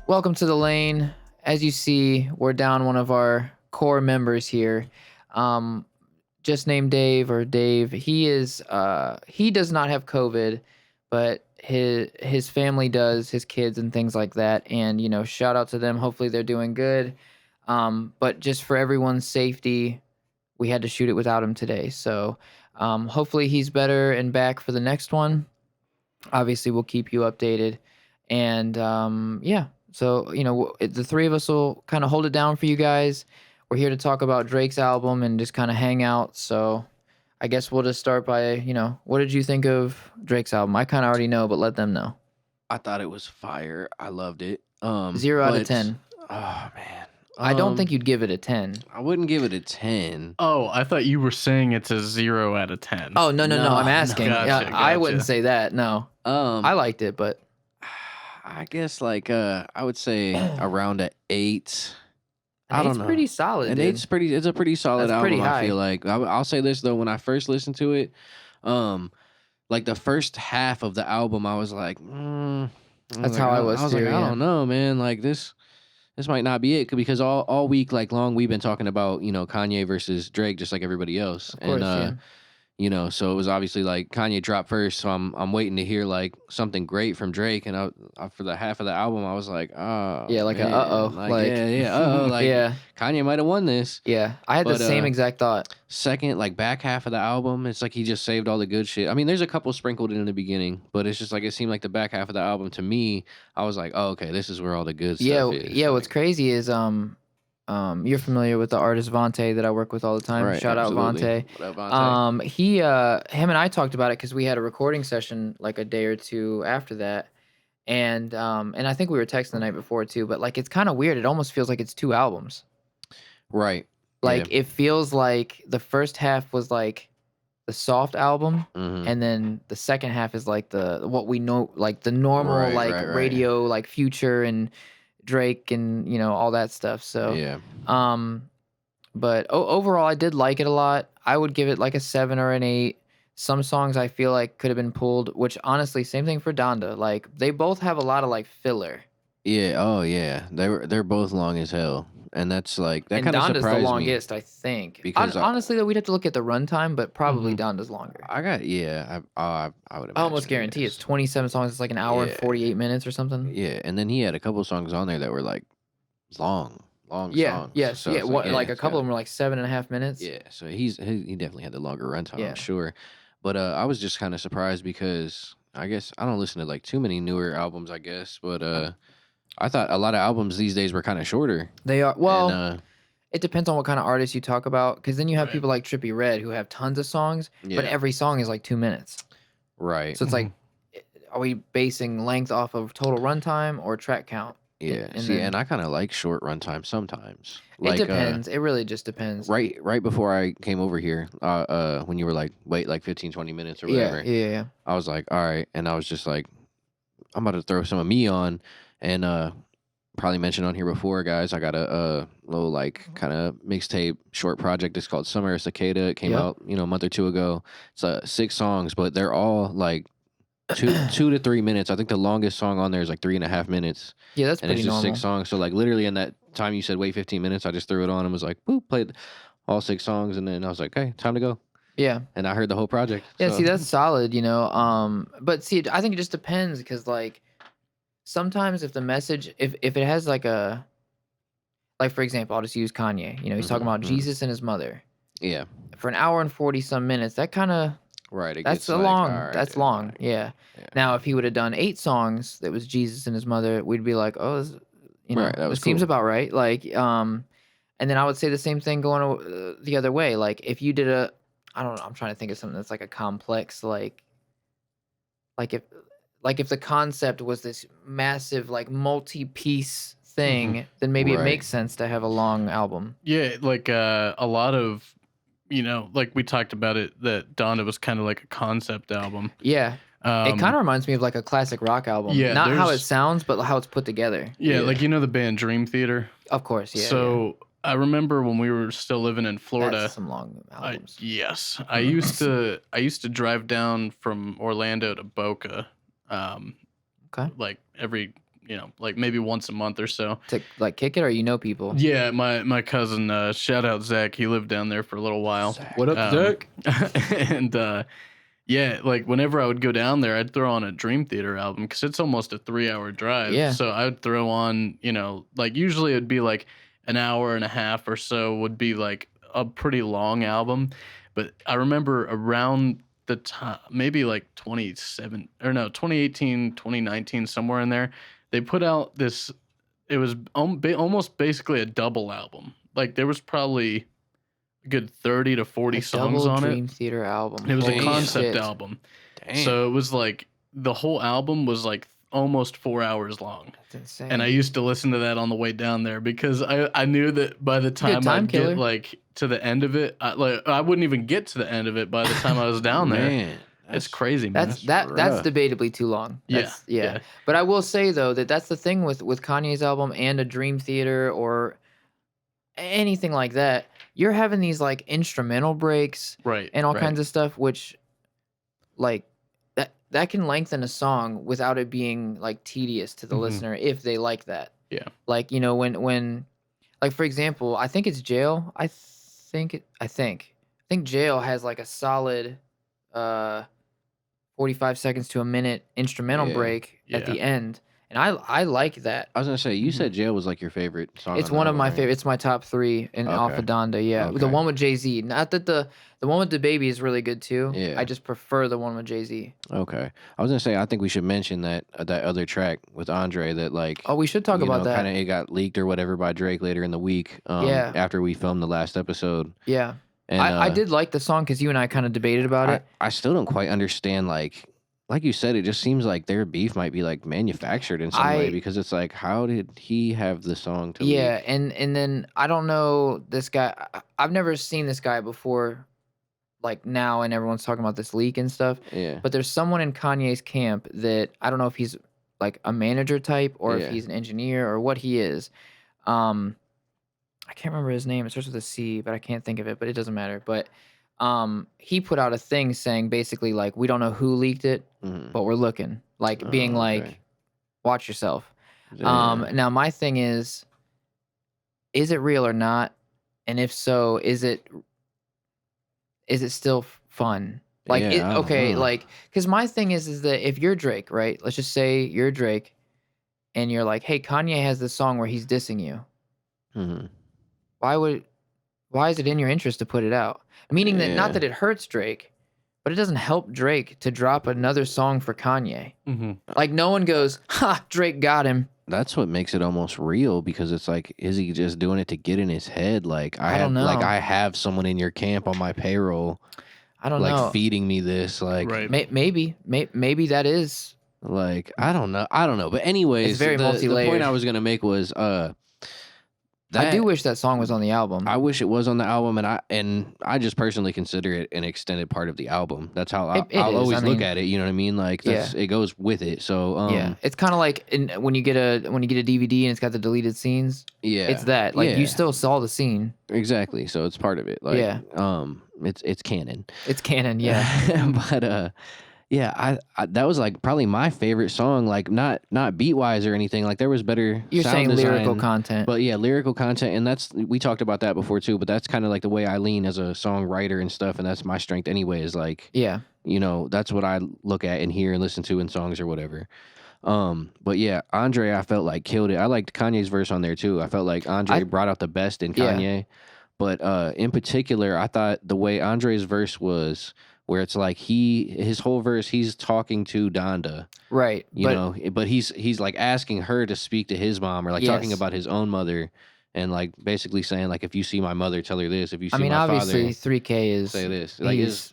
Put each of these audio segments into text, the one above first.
Welcome to the lane. As you see, we're down one of our core members here. Um, just named Dave or Dave. He does not have COVID, but his family does, his kids and things like that. And shout out to them. Hopefully they're doing good. But just for everyone's safety, we had to shoot it without him today. So hopefully he's better and back for the next one. Obviously, we'll keep you updated. And yeah, so the three of us will kind of hold it down for you guys. We're here to talk about Drake's album and just kind of hang out. So I guess we'll just start by, what did you think of Drake's album? I kind of already know, but let them know. I thought it was fire. I loved it. 0 out of 10. Oh man. I don't think you'd give it a 10. I wouldn't give it a 10. Oh, I thought you were saying it's a 0 out of 10. Oh, no. I'm asking. Gotcha. I wouldn't say that. No. I liked it, but I guess I would say around an 8. I don't know. It's pretty solid. An dude. It's a pretty solid That's album. pretty high. I feel like I'll say this though. When I first listened to it, like the first half of the album, I was like, That's how I was too. Like, I don't know, man. Like this might not be it because all week long we've been talking about Kanye versus Drake just like everybody else. Of course, yeah. So it was obviously like Kanye dropped first, so I'm waiting to hear like something great from Drake, and I for the half of the album I was like, oh Yeah, like man. Like Yeah. Kanye might have won this. Yeah, I had the same exact thought. Second, like back half of the album, it's like he just saved all the good shit. I mean, there's a couple sprinkled in the beginning, but it's just like it seemed like the back half of the album to me, I was like, oh okay, this is where all the good stuff is. Yeah. What's crazy is you're familiar with the artist Vontae that I work with all the time. Right, Shout absolutely. out Vontae. What up, Vontae? Him and I talked about it because we had a recording session like a day or two after that, and I think we were texting the night before too. But like it's kind of weird. It almost feels like it's two albums. Right. Like it feels like the first half was like the soft album, and then the second half is like the what we know, like the normal Right. radio, like Future and Drake and all that stuff. So Yeah. but overall I did like it a lot. I would give it like a 7 or an 8. Some songs I feel like could have been pulled, which honestly same thing for Donda. Like they both have a lot of like filler. Yeah. Oh yeah. They're both long as hell, and that's like that And kind of Donda's the surprised me. longest, I think. Because honestly though, we'd have to look at the runtime, but probably Donda's longer. I would imagine. I almost guarantee it's 27 songs. It's like an hour and 48 minutes or something. Yeah, and then he had a couple songs on there that were like long songs. Yes. So Yeah. it's Like a it's couple of got- them were like 7.5 minutes. Yeah, so he definitely had the longer runtime, Yeah. I'm sure. But I was just kind of surprised because I guess I don't listen to like too many newer albums, I guess. But I thought a lot of albums these days were kind of shorter. They are. Well, And, it depends on what kind of artist you talk about. Because then you have Right. people like Trippie Redd who have tons of songs, but Yeah. every song is like 2 minutes. right. So it's like, are we basing length off of total runtime or track count? Yeah. and See, then- and I kind of like short runtime sometimes. It depends. It really just depends. Right before I came over here, when you were like, wait, like 15, 20 minutes or Yeah. whatever, Yeah. I was like, all right. And I was just like, I'm about to throw some of me on. And probably mentioned on here before, guys, I got a little like kind of mixtape short project. It's called Summer of Cicada. It came Yep. out, a month or two ago. It's 6 songs, but they're all like 2 to 3 minutes. I think the longest song on there is like 3.5 minutes. Yeah, that's And pretty it's just normal. 6 songs. So like literally in that time you said wait 15 minutes, I just threw it on and was like, boop, played all 6 songs. And then I was like, okay, time to go. Yeah. And I heard the whole project. Yeah, so. see, that's solid, but see, I think it just depends because, like, sometimes if the message, if it has like for example, I'll just use Kanye. He's talking about Jesus and his mother Yeah. for an hour and 40 some minutes. That kind of Right. It that's gets a like, long. all right, That's dude, long. all right. Yeah. Yeah. Now, if he would have done 8 songs that was Jesus and his mother, we'd be like, oh, this, Right, that was this seems cool. about right. Like, and then I would say the same thing going the other way. Like, if you did I don't know. I'm trying to think of something that's like a complex, like if the concept was this massive, like multi-piece thing, then maybe it Right. makes sense to have a long album. Yeah, like a lot of, like we talked about it, that Donda was kind of like a concept album. Yeah. It kind of reminds me of like a classic rock album. Yeah, Not how it there's- sounds, but how it's put together. Yeah, like the band Dream Theater. Of course, yeah. So I remember when we were still living in yeah. Florida. That's some long albums. Yes, I used to drive down from Orlando to Boca, Okay. like every like maybe once a month or so. To like kick it, or people? Yeah, my cousin, shout out Zach. He lived down there for a little while. Zach. What up, Zach? And yeah, like whenever I would go down there, I'd throw on a Dream Theater album because it's almost a 3-hour drive. Yeah. So I would throw on, like usually it'd be like an hour and a half or so would be like a pretty long album. But I remember around the time, maybe like 2018, 2019, somewhere in there, they put out this, it was almost basically a double album. Like there was probably a good 30 to 40 songs on Dream it. Theater album. It was Holy a concept shit. album. Damn. So it was like the whole album was like almost 4 hours long. That's insane. And I used to listen to that on the way down there because I knew that by the time time I'd killer. get like to the end of it, I wouldn't even get to the end of it by the time I was down there. Man, It's crazy, man. that's rough. debatably too long. That's, yeah. But I will say though that's the thing with Kanye's album and a Dream Theater or anything like that. You're having these like instrumental breaks Right. and all right. kinds of stuff, which like that can lengthen a song without it being like tedious to the Mhm. listener if they like that. Yeah. Like when like for example, I think it's Jail. I think Jail has like a solid 45 seconds to a minute instrumental Yeah. break at Yeah. the end. And I like that. I was gonna say you said Jail was like your favorite song. It's on the one of album, my right? favorite. It's my top 3 in Alpha Okay. Donda. Yeah, the Okay. one with Jay-Z. Not that the one with the baby is really good too. Yeah. I just prefer the one with Jay-Z. Okay, I was gonna say I think we should mention that other track with Andre that like Oh, we should talk about that. Kind of it got leaked or whatever by Drake later in the week. Yeah. After we filmed the last episode. Yeah, And I did like the song because you and I kind of debated about it. I still don't quite understand like you said, it just seems like their beef might be like manufactured in some way because it's like, how did he have the song to Yeah, leak? and then I don't know this guy. I've never seen this guy before, like now, and everyone's talking about this leak and stuff. Yeah. But there's someone in Kanye's camp that I don't know if he's like a manager type or Yeah. if he's an engineer or what he is. I can't remember his name. It starts with a C, but I can't think of it. But it doesn't matter. But he put out a thing saying basically like we don't know who leaked it, Mhm. but we're looking, like being Oh, like, okay. watch yourself. Yeah. Now my thing is it real or not? And if so, is it still fun? Like, Yeah, I don't okay, know. like, because my thing is that if you're Drake, right? Let's just say you're Drake, and you're like, hey, Kanye has this song where he's dissing you. Mhm. Why is it in your interest to put it out? Meaning that not Yeah. that it hurts Drake, but it doesn't help Drake to drop another song for Kanye. Mm-hmm. Like no one goes, ha, Drake got him. That's what makes it almost real because it's like, is he just doing it to get in his head? Like I don't know. I have someone in your camp on my payroll, I don't like know. feeding me this, like, Right. Maybe that is. like I don't know. But anyways, It's very the multi-layered. point I was gonna make was I do wish that song was on the album. I wish it was on the album, and I just personally consider it an extended part of the album. That's how It I'll is. always I look mean- at it. You know what I mean? Like it goes with it. So Yeah, it's kind of like when you get a DVD and it's got the deleted scenes. yeah, It's that like you Yeah. still saw the scene. exactly. So it's part of it. Like Yeah. it's canon. It's canon, yeah. But yeah, I that was like probably my favorite song. Like not beat wise or anything. Like there was better. You're sound saying lyrical design, content. But yeah, lyrical content, and we talked about that before too. But that's kind of like the way I lean as a songwriter and stuff, and that's my strength anyway. Is like, yeah, that's what I look at and hear and listen to in songs or whatever. But yeah, Andre, I felt like killed it. I liked Kanye's verse on there too. I felt like Andre brought out the best in Yeah. Kanye. But in particular, I thought the way Andre's verse was, where it's like his whole verse, he's talking to Donda. right. But he's like asking her to speak to his mom or like talking Yes. about his own mother and like basically saying like if you see my mother, tell her this. If you see I mean, my obviously, father, 3K is say this. Like he's-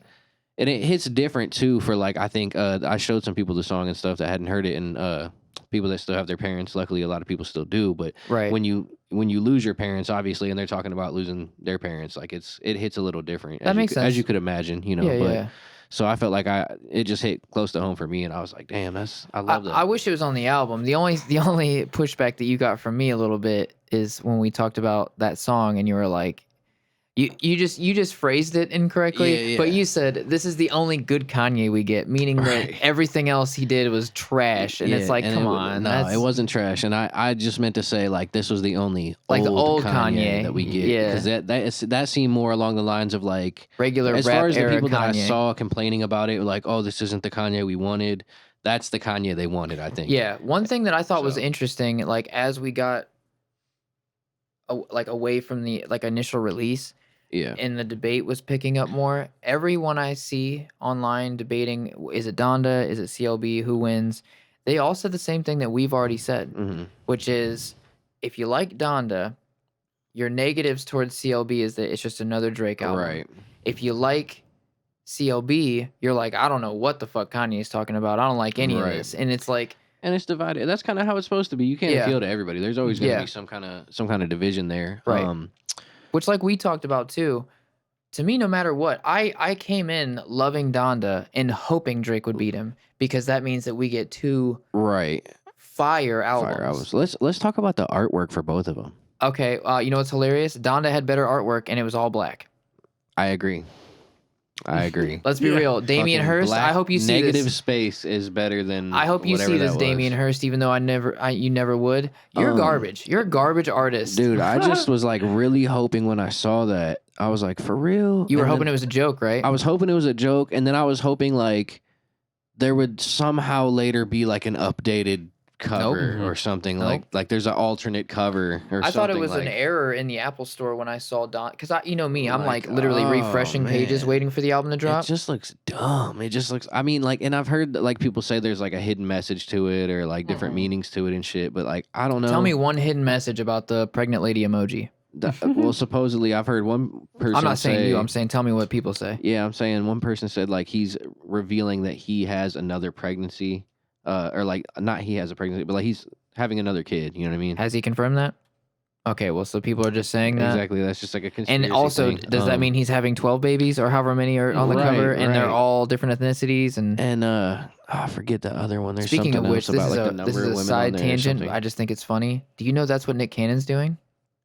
and it hits different too for like I think I showed some people the song and stuff that hadn't heard it and people that still have their parents. Luckily, a lot of people still do. But right. when you lose your parents, obviously, and they're talking about losing their parents, like it hits a little different. That makes sense. as you could imagine, yeah, But yeah. so I felt like it just hit close to home for me, and I was like, damn, I love that. I wish it was on the album. The only pushback that you got from me a little bit is when we talked about that song and you were like, You just phrased it incorrectly, Yeah, but yeah. you said this is the only good Kanye we get, meaning that Right. everything else he did was trash, and it's like, and come it, on, no, that's it wasn't trash, and I just meant to say like this was the only like the old Kanye that we get, yeah, because that seemed more along the lines of like regular as rap far as the era people that I Kanye. saw complaining about it, like, oh, this isn't the Kanye we wanted. That's the Kanye they wanted, I think. Yeah, one thing that I thought was So. interesting, like as we got like away from the like initial release, Yeah. and the debate was picking up more. Everyone I see online debating, is it Donda, is it CLB, who wins? They all said the same thing that we've already said, which is if you like Donda, your negatives towards CLB is that it's just another Drake album. Right. If you like CLB, you're like, I don't know what the fuck Kanye's talking about. I don't like any of this. And it's like, and it's divided. That's kind of how it's supposed to be. You can't Yeah. appeal to everybody. There's always going to Yeah. be some kind of division there. Right. which like we talked about too. To me, no matter what, I came in loving Donda and hoping Drake would beat him because that means that we get two Right. fire albums. Fire albums. Let's talk about the artwork for both of them. Okay, you know what's hilarious? Donda had better artwork and it was all black. I agree. Let's be real. Damien Fucking Hirst, black I hope you see negative this. space is better than I hope you whatever see this, that Damien was. Hirst, even though you never would. You're garbage. You're a garbage artist. Dude, I just was like really hoping when I saw that. I was like, for real? You were hoping it was a joke, right? I was hoping it was a joke, and then I was hoping like there would somehow later be like an updated cover or something. Like there's an alternate cover or something. I thought it was like, an error in the Apple Store when I saw Don, because you know me, I'm Like, like literally oh, refreshing pages man. waiting for the album to drop. It just looks dumb. It just looks. I mean, like, and I've heard like people say there's like a hidden message to it or like different meanings to it and shit. But like, I don't know. Tell me one hidden message about the pregnant lady emoji. Well, supposedly I've heard one person. I'm not saying say, you. I'm saying tell me what people say. Yeah, I'm saying one person said like he's revealing that he has another pregnancy, or like not he has a pregnancy, but like he's having another kid. You know what I mean? Has he confirmed that? Okay, well, so people are just saying that. Exactly. That's just like a conspiracy. And also, thing. does that mean he's having 12 babies or however many are on the cover, and they're all different ethnicities? And I forget the other one. There's speaking something of which, else this about is like the a number of women side on there or tangent. something. I just think it's funny. Do you know that's what Nick Cannon's doing?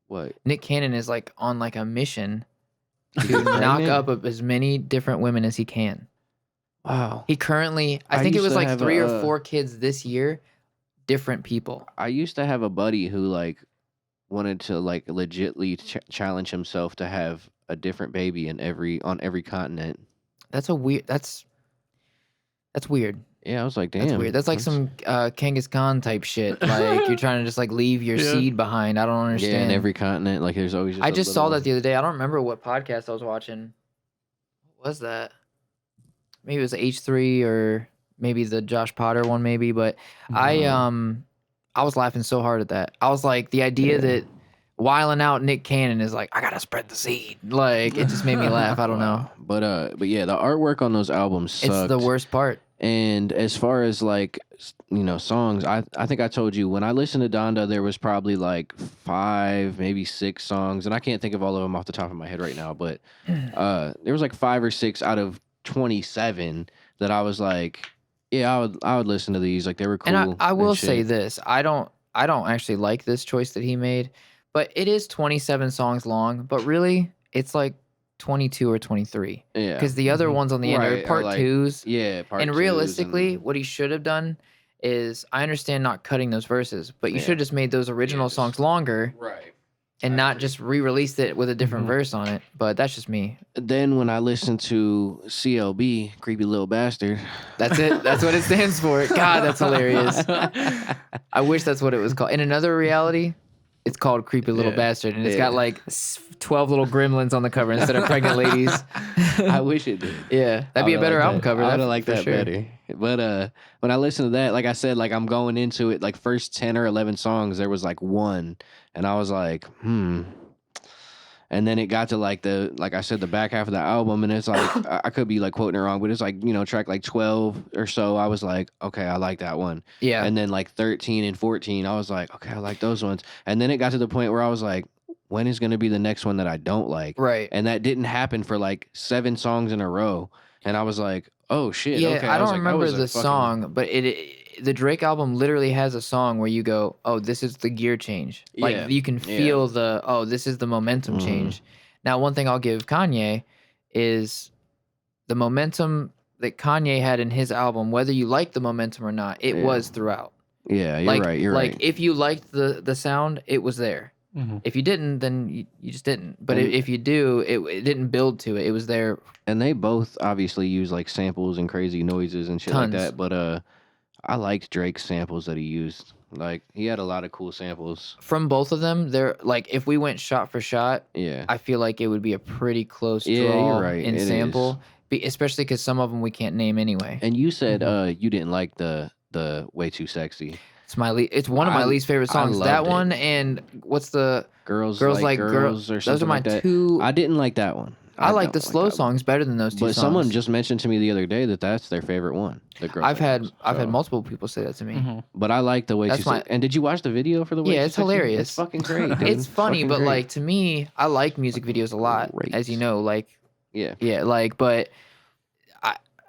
What? Nick Cannon is like on like a mission to knock up as many different women as he can. Wow. He currently, I I think it used was to like have 3 or 4 kids this year, different people. I used to have a buddy who like wanted to like legitly challenge himself to have a different baby on every continent. That's weird. Yeah, I was like, damn. That's weird. That's like some Genghis Khan type shit. Like you're trying to just like leave your seed behind. I don't understand. Yeah, in every continent, like there's always. Just I just saw that the other day. I don't remember what podcast I was watching. What was that? Maybe it was H3 or maybe the Josh Potter one, maybe. But I was laughing so hard at that. I was like, the idea that wiling out Nick Cannon is like, I gotta spread the seed. Like it just made me laugh. I don't know. But yeah, the artwork on those albums sucked. It's the worst part. And as far as like, you know, songs, I think I told you when I listened to Donda, there was probably like 5, maybe 6 songs, and I can't think of all of them off the top of my head right now, but there was like 5 or 6 out of 27 that I was like, yeah, I would listen to these, like they were cool. And I will say this, I don't actually like this choice that he made, but it is 27 songs long, but really it's like 22 or 23. Yeah. Because the other ones on the end are part 2s. Yeah, part 2s. And realistically, what he should have done is, I understand not cutting those verses, but you should have just made those original songs longer. Right. And not just re-released it with a different verse on it. But that's just me. Then when I listened to CLB, Creepy Little Bastard. That's it. That's what it stands for. God, that's hilarious. I wish that's what it was called. In another reality, it's called Creepy Little Bastard, and it's got like 12 little gremlins on the cover instead of pregnant ladies. I wish it did. Yeah, that'd be a better album cover. I would have liked that better. But when I listened to that, like I said, like I'm going into it, like first 10 or 11 songs, there was like one, and I was like, And then it got to like I said, the back half of the album, and it's like I could be like quoting it wrong, but it's like, you know, track like 12 or so. I was like, okay, I like that one. Yeah. And then like 13 and 14, I was like, okay, I like those ones. And then it got to the point where I was like, when is going to be the next one that I don't like? Right. And that didn't happen for like 7 songs in a row. And I was like, oh shit. Yeah, okay. I don't was like, remember the song, but the Drake album literally has a song where you go, oh, this is the gear change. Like you can feel this is the momentum change. Now, one thing I'll give Kanye is the momentum that Kanye had in his album, whether you like the momentum or not, it was throughout. Yeah, you're Like, right. You're like right. if you liked the sound, it was there. If you didn't, then you just didn't. But And- if you do, it didn't build to it. It was there. And they both obviously use like samples and crazy noises and shit like Tons. that. But I liked Drake's samples that he used. Like he had a lot of cool samples. From both of them, they're like if we went shot for shot, Yeah. I feel like it would be a pretty close Yeah, draw you're right. in It sample, especially because some of them we can't name anyway. And you said you didn't like the Way Too Sexy. It's one of my least favorite songs. That loved it. one and what's the Girls Like Girls or something those are my like that. two. I didn't like that one. I like don't the slow that one. songs better than those two But songs. someone just mentioned to me the other day that that's their favorite one. The Girls I've Like had Girls, I've had so. multiple people say that to me. But I like the Way That's Too Sexy. And did you watch the video for the Way Yeah, Too it's Sexy? hilarious. It's fucking great, dude. It's funny, fucking but great. like to me, I like music videos a lot, Great. as you know. Like Yeah. like, but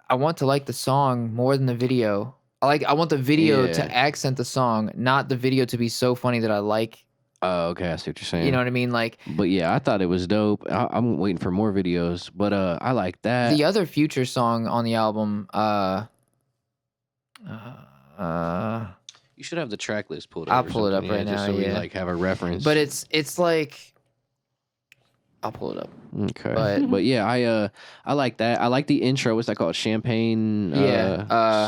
I want to like the song more than the video. I want the video Yeah. to accent the song, not the video to be so funny that I like. Oh, okay, I see what you're saying. You know what I mean? Like But yeah, I thought it was dope. I'm waiting for more videos, but I like that. the other Future song on the album. You should have the track list pulled up. I'll or pull it something, up right just now, so we yeah. like have a reference. But it's like I'll pull it up. Okay. But yeah, I like that. I like the intro. What's that called? Champagne.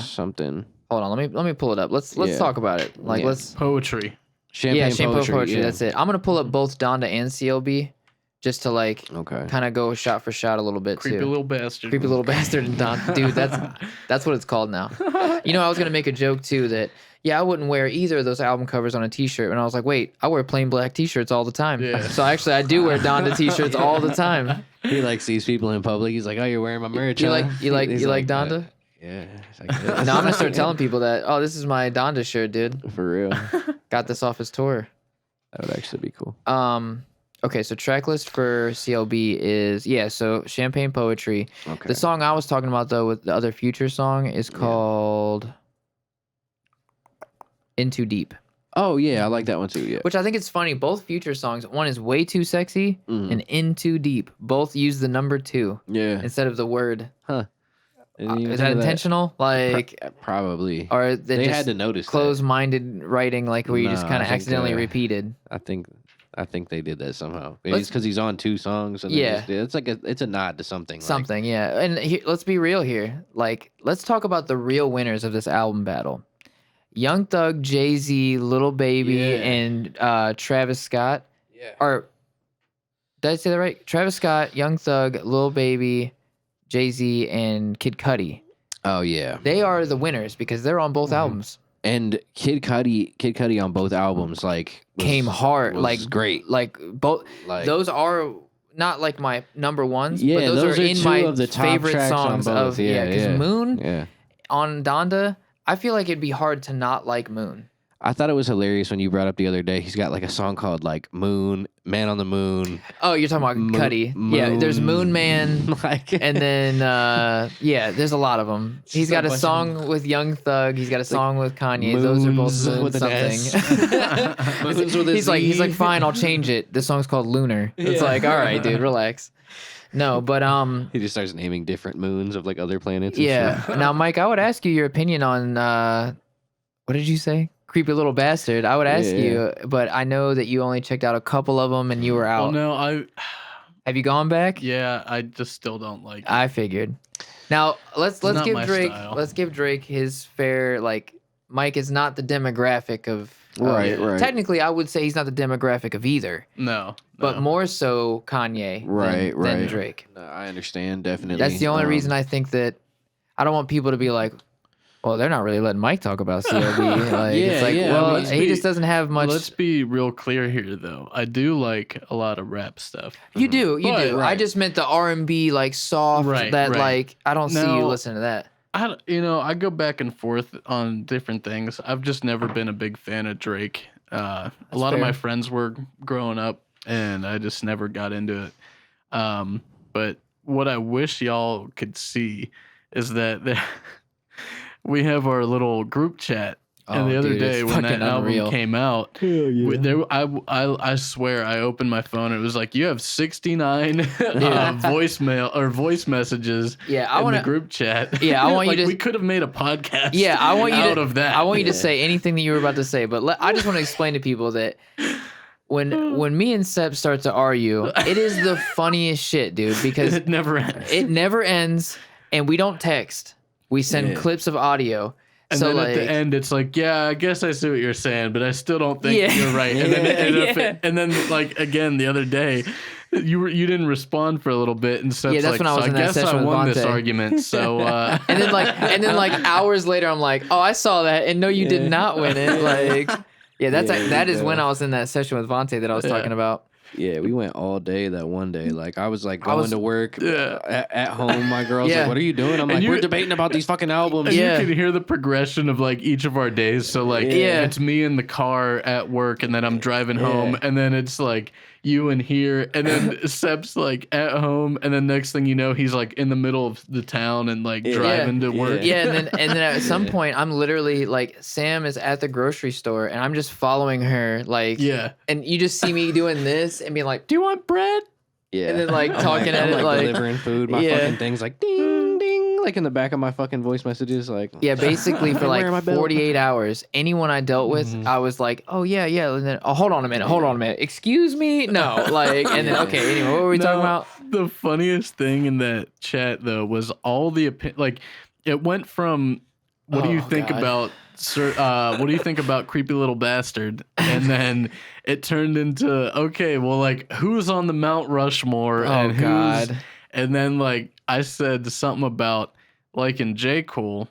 Something. Hold on, let me pull it up. Let's Yeah. talk about it. Like Yeah. let's Poetry. Champagne poetry. Yeah. That's it. I'm gonna pull up both Donda and CLB, just to like Okay. kind of go shot for shot a little bit Creepy too. little bastard. Creepy little bastard and Donda, dude. That's what it's called now. You know, I was gonna make a joke too that I wouldn't wear either of those album covers on a T-shirt, and I was like, wait, I wear plain black T-shirts all the time. Yeah. So actually, I do wear Donda T-shirts all the time. He like sees people in public. He's like, "Oh, you're wearing my merch." You huh?" like He's Donda? Yeah. He's like, "Yeah." No, I'm gonna start telling people that. Oh, this is my Donda shirt, dude. For real. Got this off his tour. That would actually be cool. Okay, so tracklist for CLB is so Champagne Poetry. Okay. The song I was talking about though with the other Future song is called Into Deep. Oh yeah, I like that one too. Yeah. Which I think it's funny. Both Future songs, one is Way Too Sexy and Into Deep. Both use the number 2 Yeah. instead of the word. Huh. Didn't even Is think that of intentional? Like, Probably. or They just had to notice that. closed-minded writing, like where you just No, kind I of think, accidentally repeated. I think they did that somehow. Maybe it's because he's on 2 songs. And Yeah. it's like it's a nod to something. Something, yeah. And let's be real here. Like, let's talk about the real winners of this album battle. Young Thug, Jay-Z, Lil Baby, Yeah. and Travis Scott. Yeah. Or did I say that right? Travis Scott, Young Thug, Lil Baby, Jay-Z, and Kid Cudi. Oh yeah. They are the winners because they're on both albums. And Kid Cudi on both albums Came hard, was like great. Like both Like those are not like my number ones, Yeah, but those are in 2 my of the top favorite tracks on songs both. of Yeah, because yeah. Moon Yeah. on Donda, I feel like it'd be hard to not like Moon. I thought it was hilarious when you brought up the other day. He's got like a song called like Moon, Man on the Moon. Oh, you're talking about Cudi. Yeah, there's Moon Man, Like, and then there's a lot of them. He's got a song with Young Thug. He's got a song with Kanye. Those are both Moons Moon with an something. S. Moons with a he's Z. like, fine, I'll change it. This song's called Lunar. It's Yeah. like, all right, dude, relax. No, but He just starts naming different moons of like other planets. And yeah. shit. Now, Mike, I would ask you your opinion on what did you say? Creepy little bastard. I would ask Yeah. you, but I know that you only checked out a couple of them and you were out. Oh no, Have you gone back? I just still don't like it. I figured. Now let's not give my Drake style. let's give Drake his fair. Like Mike is not the demographic of Right, right. Technically, I would say he's not the demographic of either, No, but more so Kanye Right, than right. Drake. No, I understand definitely. That's the only reason I think that I don't want people to be like, well, they're not really letting Mike talk about CLB. Like, Yeah, it's like, yeah, well, let's he be- just doesn't have much. Let's be real clear here, though. I do like a lot of rap stuff. You do. But- I right. just meant the R&B, like soft. Right, that right. like I don't see you Now- listen to that. I go back and forth on different things. I've just never been a big fan of Drake. A lot of fair. my friends were growing up, and I just never got into it. But what I wish y'all could see is that we have our little group chat. And the Oh, other dude, day it's when that fucking album unreal. came out, I swear I opened my phone. It was like you have 69 voice messages Yeah, in the group chat. Yeah, I want you like to. we could have made a podcast. Yeah, I want you out to. of that. I want you to Yeah. say anything that you were about to say, but I just want to explain to people that when me and Sep start to argue, it is the funniest shit, dude. Because it never ends. it never ends, and we don't text. We send Yeah. clips of audio. And so then like, at the end, it's like, yeah, I guess I see what you're saying, but I still don't think Yeah. you're right. And then, Yeah. and then, like again, the other day, you didn't respond for a little bit, and Seb's Yeah, that's like, when I was so in I that guess session I with won this Vontae. argument. So, and then like hours later, I'm like, oh, I saw that, and no, you did Yeah. not win it. Like, yeah, that is when go. I was in that session with Vontae that I was Yeah. talking about. Yeah, we went all day that one day. Like I was like going to work Yeah. at home. My girl's Yeah. like, "What are you doing?" I'm And like, you- "We're debating about these fucking albums." And Yeah. you can hear the progression of like each of our days. So like, Yeah. it's me in the car at work, and then I'm driving home, and then it's like you in here, and then Seb's like at home, and then next thing you know, he's like in the middle of the town and like Yeah. driving to work. Yeah, and then at some Yeah. point, I'm literally like, Sam is at the grocery store, and I'm just following her, like, Yeah. and you just see me doing this and being like, "Do you want bread?" Yeah, And then, like, I'm talking at I'm it, like- delivering food. My Yeah. fucking thing's like ding ding, like in the back of my fucking voice messages. Like Yeah, basically for Where am I like belt? 48 hours, anyone I dealt with, Mhm. I was like, "Oh yeah, yeah," and then, "Oh, hold on a minute, excuse me, no," like, and then Yeah. okay, anyway, what were we talking about? The funniest thing in that chat though was all the like it went from what do you Oh, think God. about what do you think about creepy little bastard, and then it turned into okay, well, like who's on the Mount Rushmore, Oh and who's, God, and then like I said something about liking J. Cole,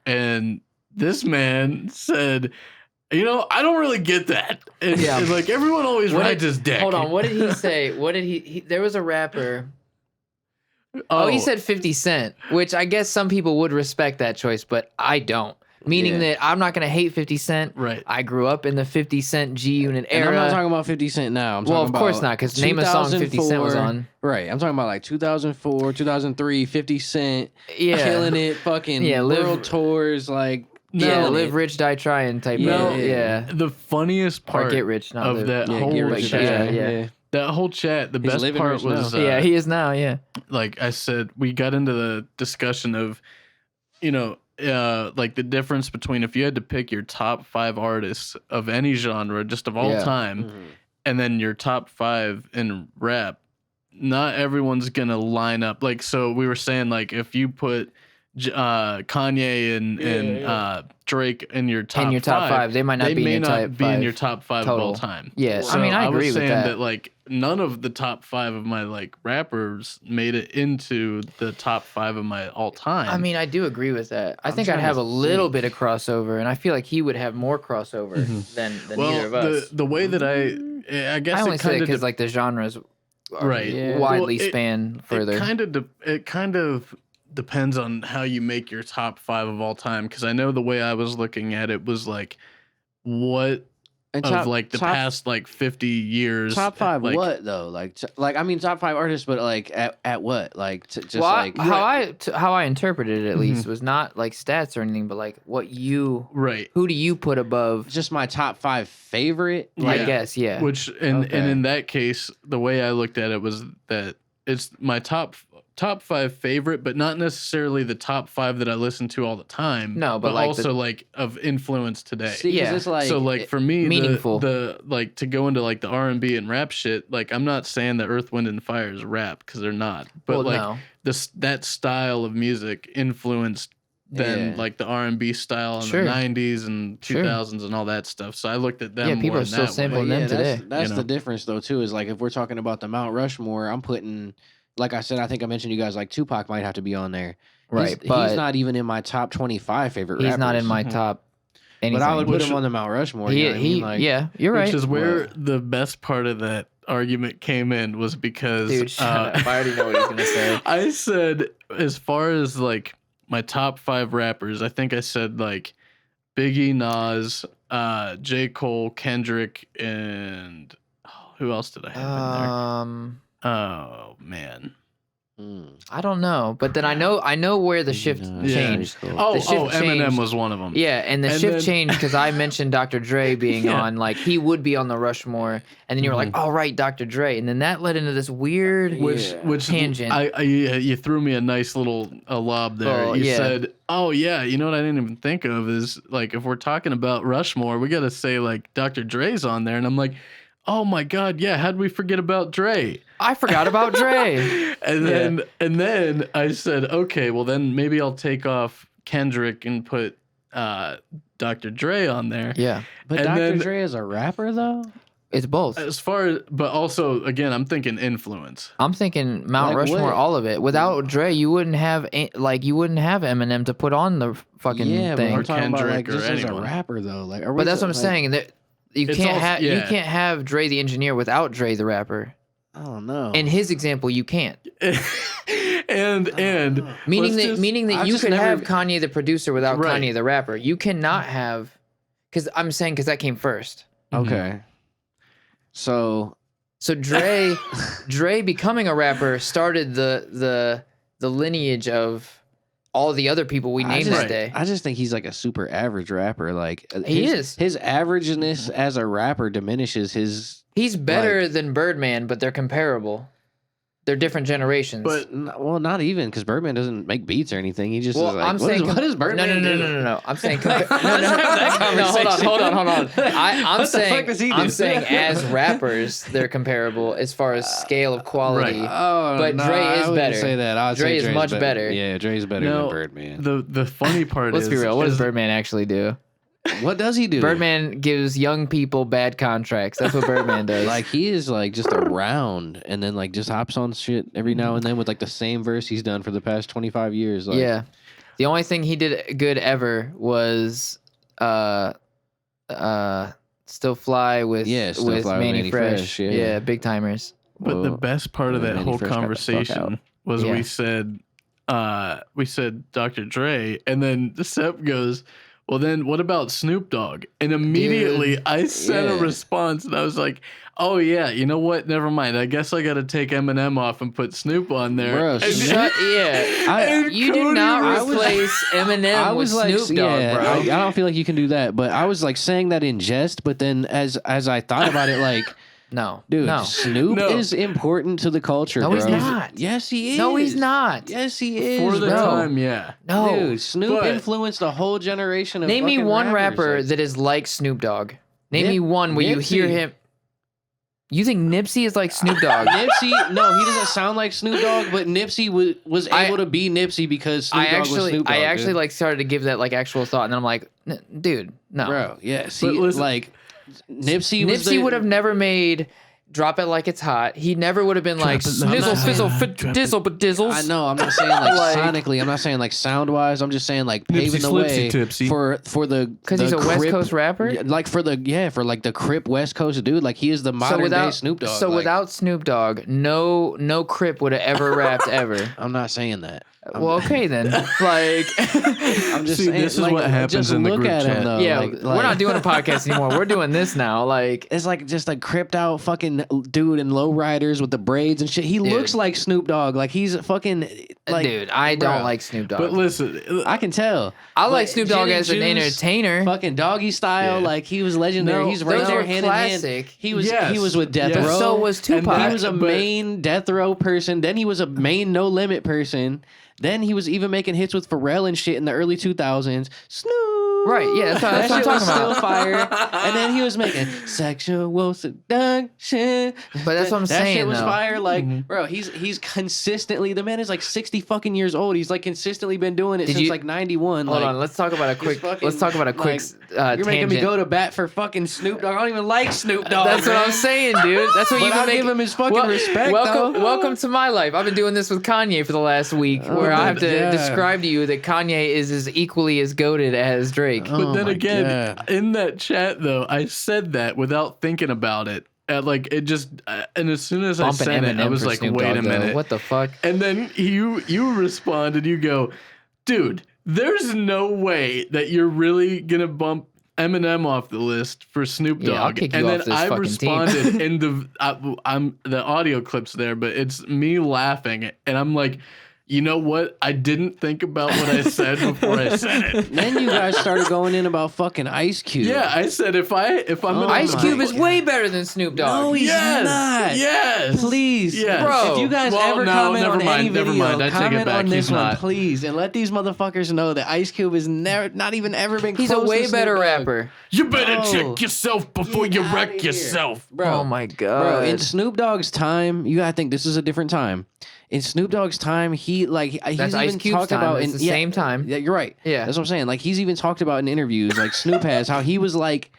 and this man said, you know, I don't really get that. And, Yeah. and, like everyone always What rides did- his dick. hold on, what did he say? What did he there was a rapper. Oh, he said 50 Cent, which I guess some people would respect that choice, but I don't. Meaning Yeah. that I'm not gonna hate 50 Cent. Right. I grew up in the 50 Cent G Unit And I'm not era. talking about 50 Cent now. I'm Well, talking of course about not, because name a song 50 Cent was 2004. on. Right. I'm talking about like 2004, 2003, 50 Cent, Yeah. killing it, fucking Yeah, world tours, like Yeah, killing live it. rich, die trying type No, of yeah. The funniest Or part get rich, not of live. that Yeah, whole get rich or chat, die. yeah. that whole chat, the He's best living part rich was now. Yeah, he is now, yeah. like I said, we got into the discussion of, you know, like the difference between if you had to pick your top 5 artists of any genre, just of all Yeah. time, Mhm. and then your top 5 in rap, not everyone's gonna line up. Like, so we were saying, like, if you put Kanye and Drake in your top In your top five, they might not they be in may your not top be in five your top 5 total. of all time. Yeah, So I mean, I agree was with saying that. like none of the top 5 of my like rappers made it into the top 5 of my all time. I mean, I do agree with that. I I'm think I'd trying have to a little think. bit of crossover, and I feel like he would have more crossover than either of us. the way that I guess I only it say kind it of because like the genres are Right. Yeah. widely Well, span further. it kind of depends on how you make your top 5 of all time, because I know the way I was looking at it was like what And of like the past like 50 years top 5 like, what though? Like I mean top 5 artists, but like at what? Like just well, like how I interpreted it at least was not like stats or anything, but like what right, who do you put above? just my top 5 favorite. I Yeah. guess, yeah. which and Okay. in that case the way I looked at it was that it's my top 5 favorite, but not necessarily the top 5 that I listen to all the time. No, but like also like of influence today. See, 'cause Yeah. it's like So like for me, meaningful. the like to go into like the R&B and rap shit. Like I'm not saying that Earth, Wind and Fire is rap, because they're not. But well, like no. that style of music influenced then Yeah. like the R&B style in Sure. the 90s and Sure. 2000s and all that stuff. So I looked at them. Yeah, people more are in still that way. sampling them today. That's you the know? difference though too. Is like if we're talking about the Mount Rushmore, I'm putting, like I said, I think I mentioned you guys like Tupac might have to be on there. Right, he's but not even in my top 25 favorite. he's rappers. not in my Mhm. top anything. But I would put Which- him on the Mount Rushmore. You know what I mean? Like, yeah, you're right. Which is where Well- the best part of that argument came in, was because Dude, shut up. I already know what he's gonna say. I said, as far as like my top 5 rappers, I think I said like Biggie, Nas, J. Cole, Kendrick, and who else did I have in there? Oh man, I don't know, but then I know where the shift changed. Cool. Oh, The shift Eminem changed. was one of them. Yeah, and the And shift then- changed because I mentioned Dr. Dre being on, like he would be on the Rushmore, and then you were like, "Oh right, Dr. Dre," and then that led into this weird Which tangent. you threw me a nice little lob there. Oh, You yeah. said, "Oh yeah, you know what I didn't even think of is like if we're talking about Rushmore, we got to say like Dr. Dre's on there." And I'm like, "Oh my god, yeah, how'd we forget about Dre?" I forgot about Dre. And then I said, "Okay, well then maybe I'll take off Kendrick and put Dr. Dre on there." Yeah, But And Dr. then- Dre is a rapper though. it's both. As far as, but also again, I'm thinking influence. I'm thinking Mount Like Rushmore, what? all of it. Without Dre, you wouldn't have Eminem to put on the fucking Yeah, but thing. we're talking about Kendrick like or just as a anyone. rapper though. Like, But that's what I'm saying. That you It's can't also- have you yeah. can't have Dre the engineer without Dre the rapper. I don't know. In his example, you can't. and Meaning let's that just- meaning that I've you just could never- have Kanye the producer without Right. Kanye the rapper. You cannot have, because I'm saying because that came first. okay. So So Dre becoming a rapper started the lineage of all the other people we named just, that day. I just think he's like a super average rapper. Like He his, is. His averageness as a rapper diminishes his. He's better than Birdman, but they're comparable. They're different generations. But Well, not even because Birdman doesn't make beats or anything. He just well, is like, I'm what saying what does Birdman do? No. I'm saying no. Let's have that No, hold on. conversation. I'm What the fuck does he do? saying as rappers, they're comparable as far as scale of quality. Right. Oh, But no, Dre I is wouldn't better. Say that. I'd Dre say is Dre's much better. Yeah, Dre's better No, than Birdman. the funny part Let's is, be real. What does is- Birdman actually do? What does he do? Birdman gives young people bad contracts. That's what Birdman does. Like he is like just around and then like just hops on shit every now and then with like the same verse he's done for the past 25 years. Like, yeah. The only thing he did good ever was Still Fly with Still with Fly with Manny Manny Fresh. Fresh, yeah. Big timers. But the Whoa. best part of that Manny whole Fresh got the fuck out. conversation was Yeah. we said Dr. Dre, and then Sep goes, "Well, then what about Snoop Dogg?" And immediately Dude, I sent a yeah. response, and I was like, "Oh yeah, you know what? Never mind. I guess I got to take Eminem off and put Snoop on there." Bro, And- Shut and You do Cody not was- replace Eminem I with was like, Snoop Dogg, yeah, bro. I don't feel like you can do that, but I was like saying that in jest. But then as I thought about it, like, No. dude, No. Snoop No. is important to the culture. No, he's bro. not. Yes, he is. No, he's not. Yes, he is. For the bro. time, yeah. No. Dude, Snoop But- influenced a whole generation of Name me fucking one rappers, rapper like- that is like Snoop Dogg. Name Nip- me one where you hear Nipsey. him. You think Nipsey is like Snoop Dogg? Nipsey, no, he doesn't sound like Snoop Dogg, but Nipsey was able to be Nipsey because Snoop Dogg was Snoop Dogg. I actually dude. like started to give that like actual thought, and then I'm like, dude, no. Bro, yeah. See, listen- like Nipsey was Nipsey would have never made "Drop It Like It's Hot." He never would have been like It Like snizzle, It's fizzle, Hot. fit, Drop dizzle, but dizzles. I know. I'm not saying like, Like- sonically. I'm not saying like sound wise. I'm just saying like paving the Slipsy way Tipsy. for the because he's a West Crip- Coast rapper. Yeah, like for like the Crip West Coast dude. Like he is the modern day Snoop Dogg. So like, without Snoop Dogg, no Crip would have ever rapped ever. I'm not saying that. Well, okay then. Like, I'm just See, saying. this is like, what happens just in the look group at him chat. though. yeah, like, we're not doing a podcast anymore. We're doing this now. Like, It's like just like cripped out fucking dude in lowriders with the braids and shit. He looks like Snoop Dogg. Like he's fucking like dude, I don't bro. like Snoop Dogg. But listen, I can tell. I like But Snoop Dogg Gin and as an Juice, entertainer. Fucking doggy style, Yeah. like he was legendary. No, He's right those there were hand classic. in hand. He was Yes. he was with Death Yes. Row. So was And Tupac. He was a But- main Death Row person. Then he was a main No Limit person. Then he was even making hits with Pharrell and shit in the early 2000s. Snoop. Right, yeah, that's what I'm That shit was talking still about. fire. And then he was making sexual seduction. But that's what I'm that saying, shit was though. fire. Like, bro, he's consistently, the man is like 60 fucking years old. He's like consistently been doing it Did since you- like 91. Hold like, on, let's talk about a quick. fucking, Let's talk about a quick like, you're making me tangent. go to bat for fucking Snoop Dogg. I don't even like Snoop Dogg. That's what man. I'm saying, dude. That's what But you I'll make. give him his fucking respect, Welcome, though. welcome to my life. I've been doing this with Kanye for the last week, where I have to yeah. describe to you that Kanye is as equally as goated as Drake. but then my again, God. in that chat though, I said that without thinking about it. Like it just, and as soon as Bumping I said it, I Eminem was for like, Snoop wait Dogg, a though. minute. What the fuck? And then you responded, you go, dude, there's no way that you're really gonna bump Eminem off the list for Snoop Dogg, Yeah, I'll kick you and off then this I fucking team. responded in I'm the audio clips there, but it's me laughing, and I'm like, you know what? I didn't think about what I said before I said it. Then you guys started going in about fucking Ice Cube. Yeah, I said if I'm gonna Ice my Cube is God. way better than Snoop Dogg. No, he's yes, not. yes, Please, yes. Bro. If you guys Well, ever no, comment never on mind, any never video, mind. I take it comment back. on this He's one, not. please, and let these motherfuckers know that Ice Cube has not even ever been. He's a close way to Snoop better Dogg. rapper. You better No. check yourself before Get you outta wreck here. yourself. Bro. Oh my god. Bro, in Snoop Dogg's time, you gotta think this is a different time. In Snoop Dogg's time, he's That's even Ice Cube's talked time. about It's in the same time. Yeah, you're right. Yeah. That's what I'm saying. Like he's even talked about in interviews, like Snoop has, how he was like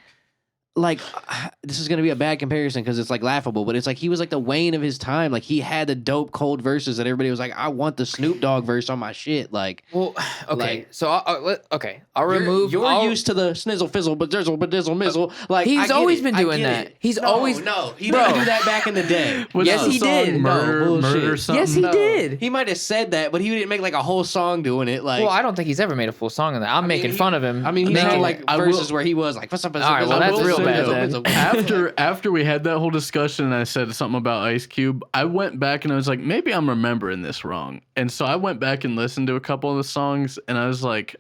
this is gonna be a bad comparison because it's like laughable, but it's like he was like the Wayne of his time. Like he had the dope cold verses that everybody was like, I want the Snoop Dogg verse on my shit. Like, Well, okay. Like- So I'll remove. You're I'll- used to the snizzle fizzle, but dizzle, mizzle. Like He's I get always it. been I doing get that. it. He's No, always he Bro. didn't do that back in the day. What's Yes, the he song? did. Murder, No, murder, bullshit. something. Yes, he did. He might have said that, but he didn't make like a whole song doing it. Like, Well, I don't think he's ever made a full song of that. I'm making fun of him. I mean, he's had making- like I will- verses where he was like, "What's up?" All right, well, that's real bad then. After we had that whole discussion and I said something about Ice Cube, I went back and I was like, maybe I'm remembering this wrong. And so I went back and listened to a couple of the songs and I was like,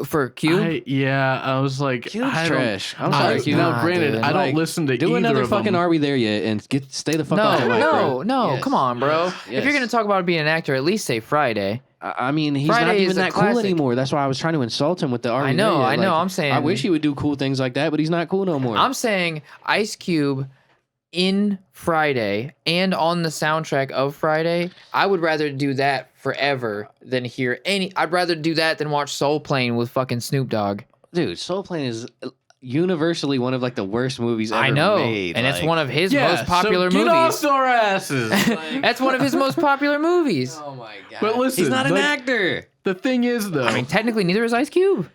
for Cube. I was like, Cube's I don't- trash. I'm sorry, Cube. Now, Nah, granted, dude. I don't Like, listen to Do either another of fucking them. Are We There Yet and stay the fuck off the mic, bro. No, Yes, come on, bro. yes, If you're yes. gonna talk about being an actor, at least say Friday. I mean, he's Friday not is even a that cool classic. anymore. That's why I was trying to insult him with the Are We I know, There Yet. I know. Like, I'm saying. I wish he would do cool things like that, but he's not cool no more. I'm saying Ice Cube in Friday and on the soundtrack of Friday. I would rather do that forever than hear any. I'd rather do that than watch Soul Plane with fucking Snoop Dogg. Dude, Soul Plane is universally one of like the worst movies ever I know, made. and it's like- one of his Yeah, most popular so get movies. off our asses. That's one of his most popular movies. Oh my god! But listen, he's not an like- actor. The thing is, though, I mean, technically, neither is Ice Cube.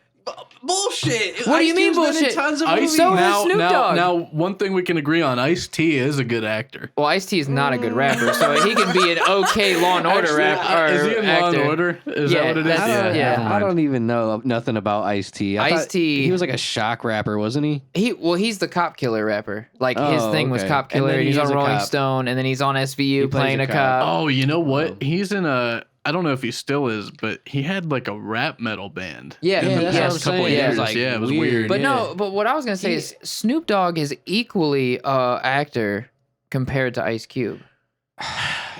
Bullshit. What do you mean Cube's been in bullshit? tons of Ice movies. So has now, Snoop now, Dogg. now, one thing we can agree on: Ice-T is a good actor. Well, Ice-T is not a good rapper, so he can be an okay Law and Order Actually, rapper. is he in Law and actor. Order? Is Yeah, that what it is? that's- yeah. never I mind. don't even know nothing about Ice-T. I thought Ice-T he was like a shock rapper, wasn't he? He's the cop killer rapper. Like his Oh, thing was okay. cop And killer. then And he's he on is a Rolling cop. Stone, and then he's on SVU He plays playing a a cop. cop. Oh, you know what? He's in a. I don't know if he still is, but he had like a rap metal band. Yeah, in yeah, the that's what past I'm couple saying. of Yeah, years. like, Yeah, it was weird. weird. But Yeah. no, but what I was gonna say is Snoop Dogg is equally actor compared to Ice Cube.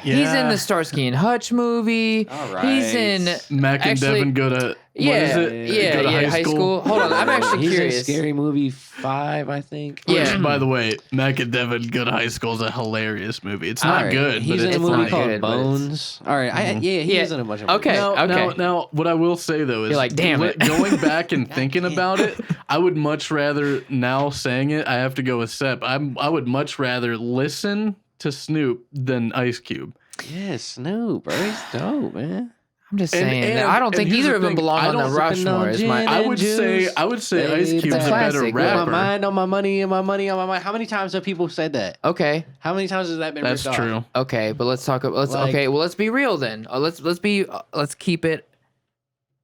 He's in the Starsky and Hutch movie. All right. He's in Mac and actually- Devin go to. yeah, what is it? yeah, Go to yeah. High school. Hold on, I'm actually He's curious. in Scary Movie 5, I think. Which, Yeah. by the way, Mac and Devin Go to High School is a hilarious movie. It's All not right. good, He's but in it's a movie not called good, but it's- Bones. All right. He Yeah. is in a bunch of Okay. movies. Now, what I will say though is, You're like, damn it. going back and thinking about it, I would much rather, now saying it, I have to go with Sep. I would much rather listen to Snoop than Ice Cube. Yeah, Snoop, bro. He's dope, man. I'm just And- saying. and- I don't and think here's either the of them thing, belong I on the don't- Rushmore. Is my gin I and would juice. say Ice It's Cube's a a better classic, bro. My rapper. mind on my money and my money on my mind. How many times have people said that? okay. How many times has that been That's ripped off? true. Okay, but let's talk. Let's Like- okay. Well, let's be real then. Let's keep it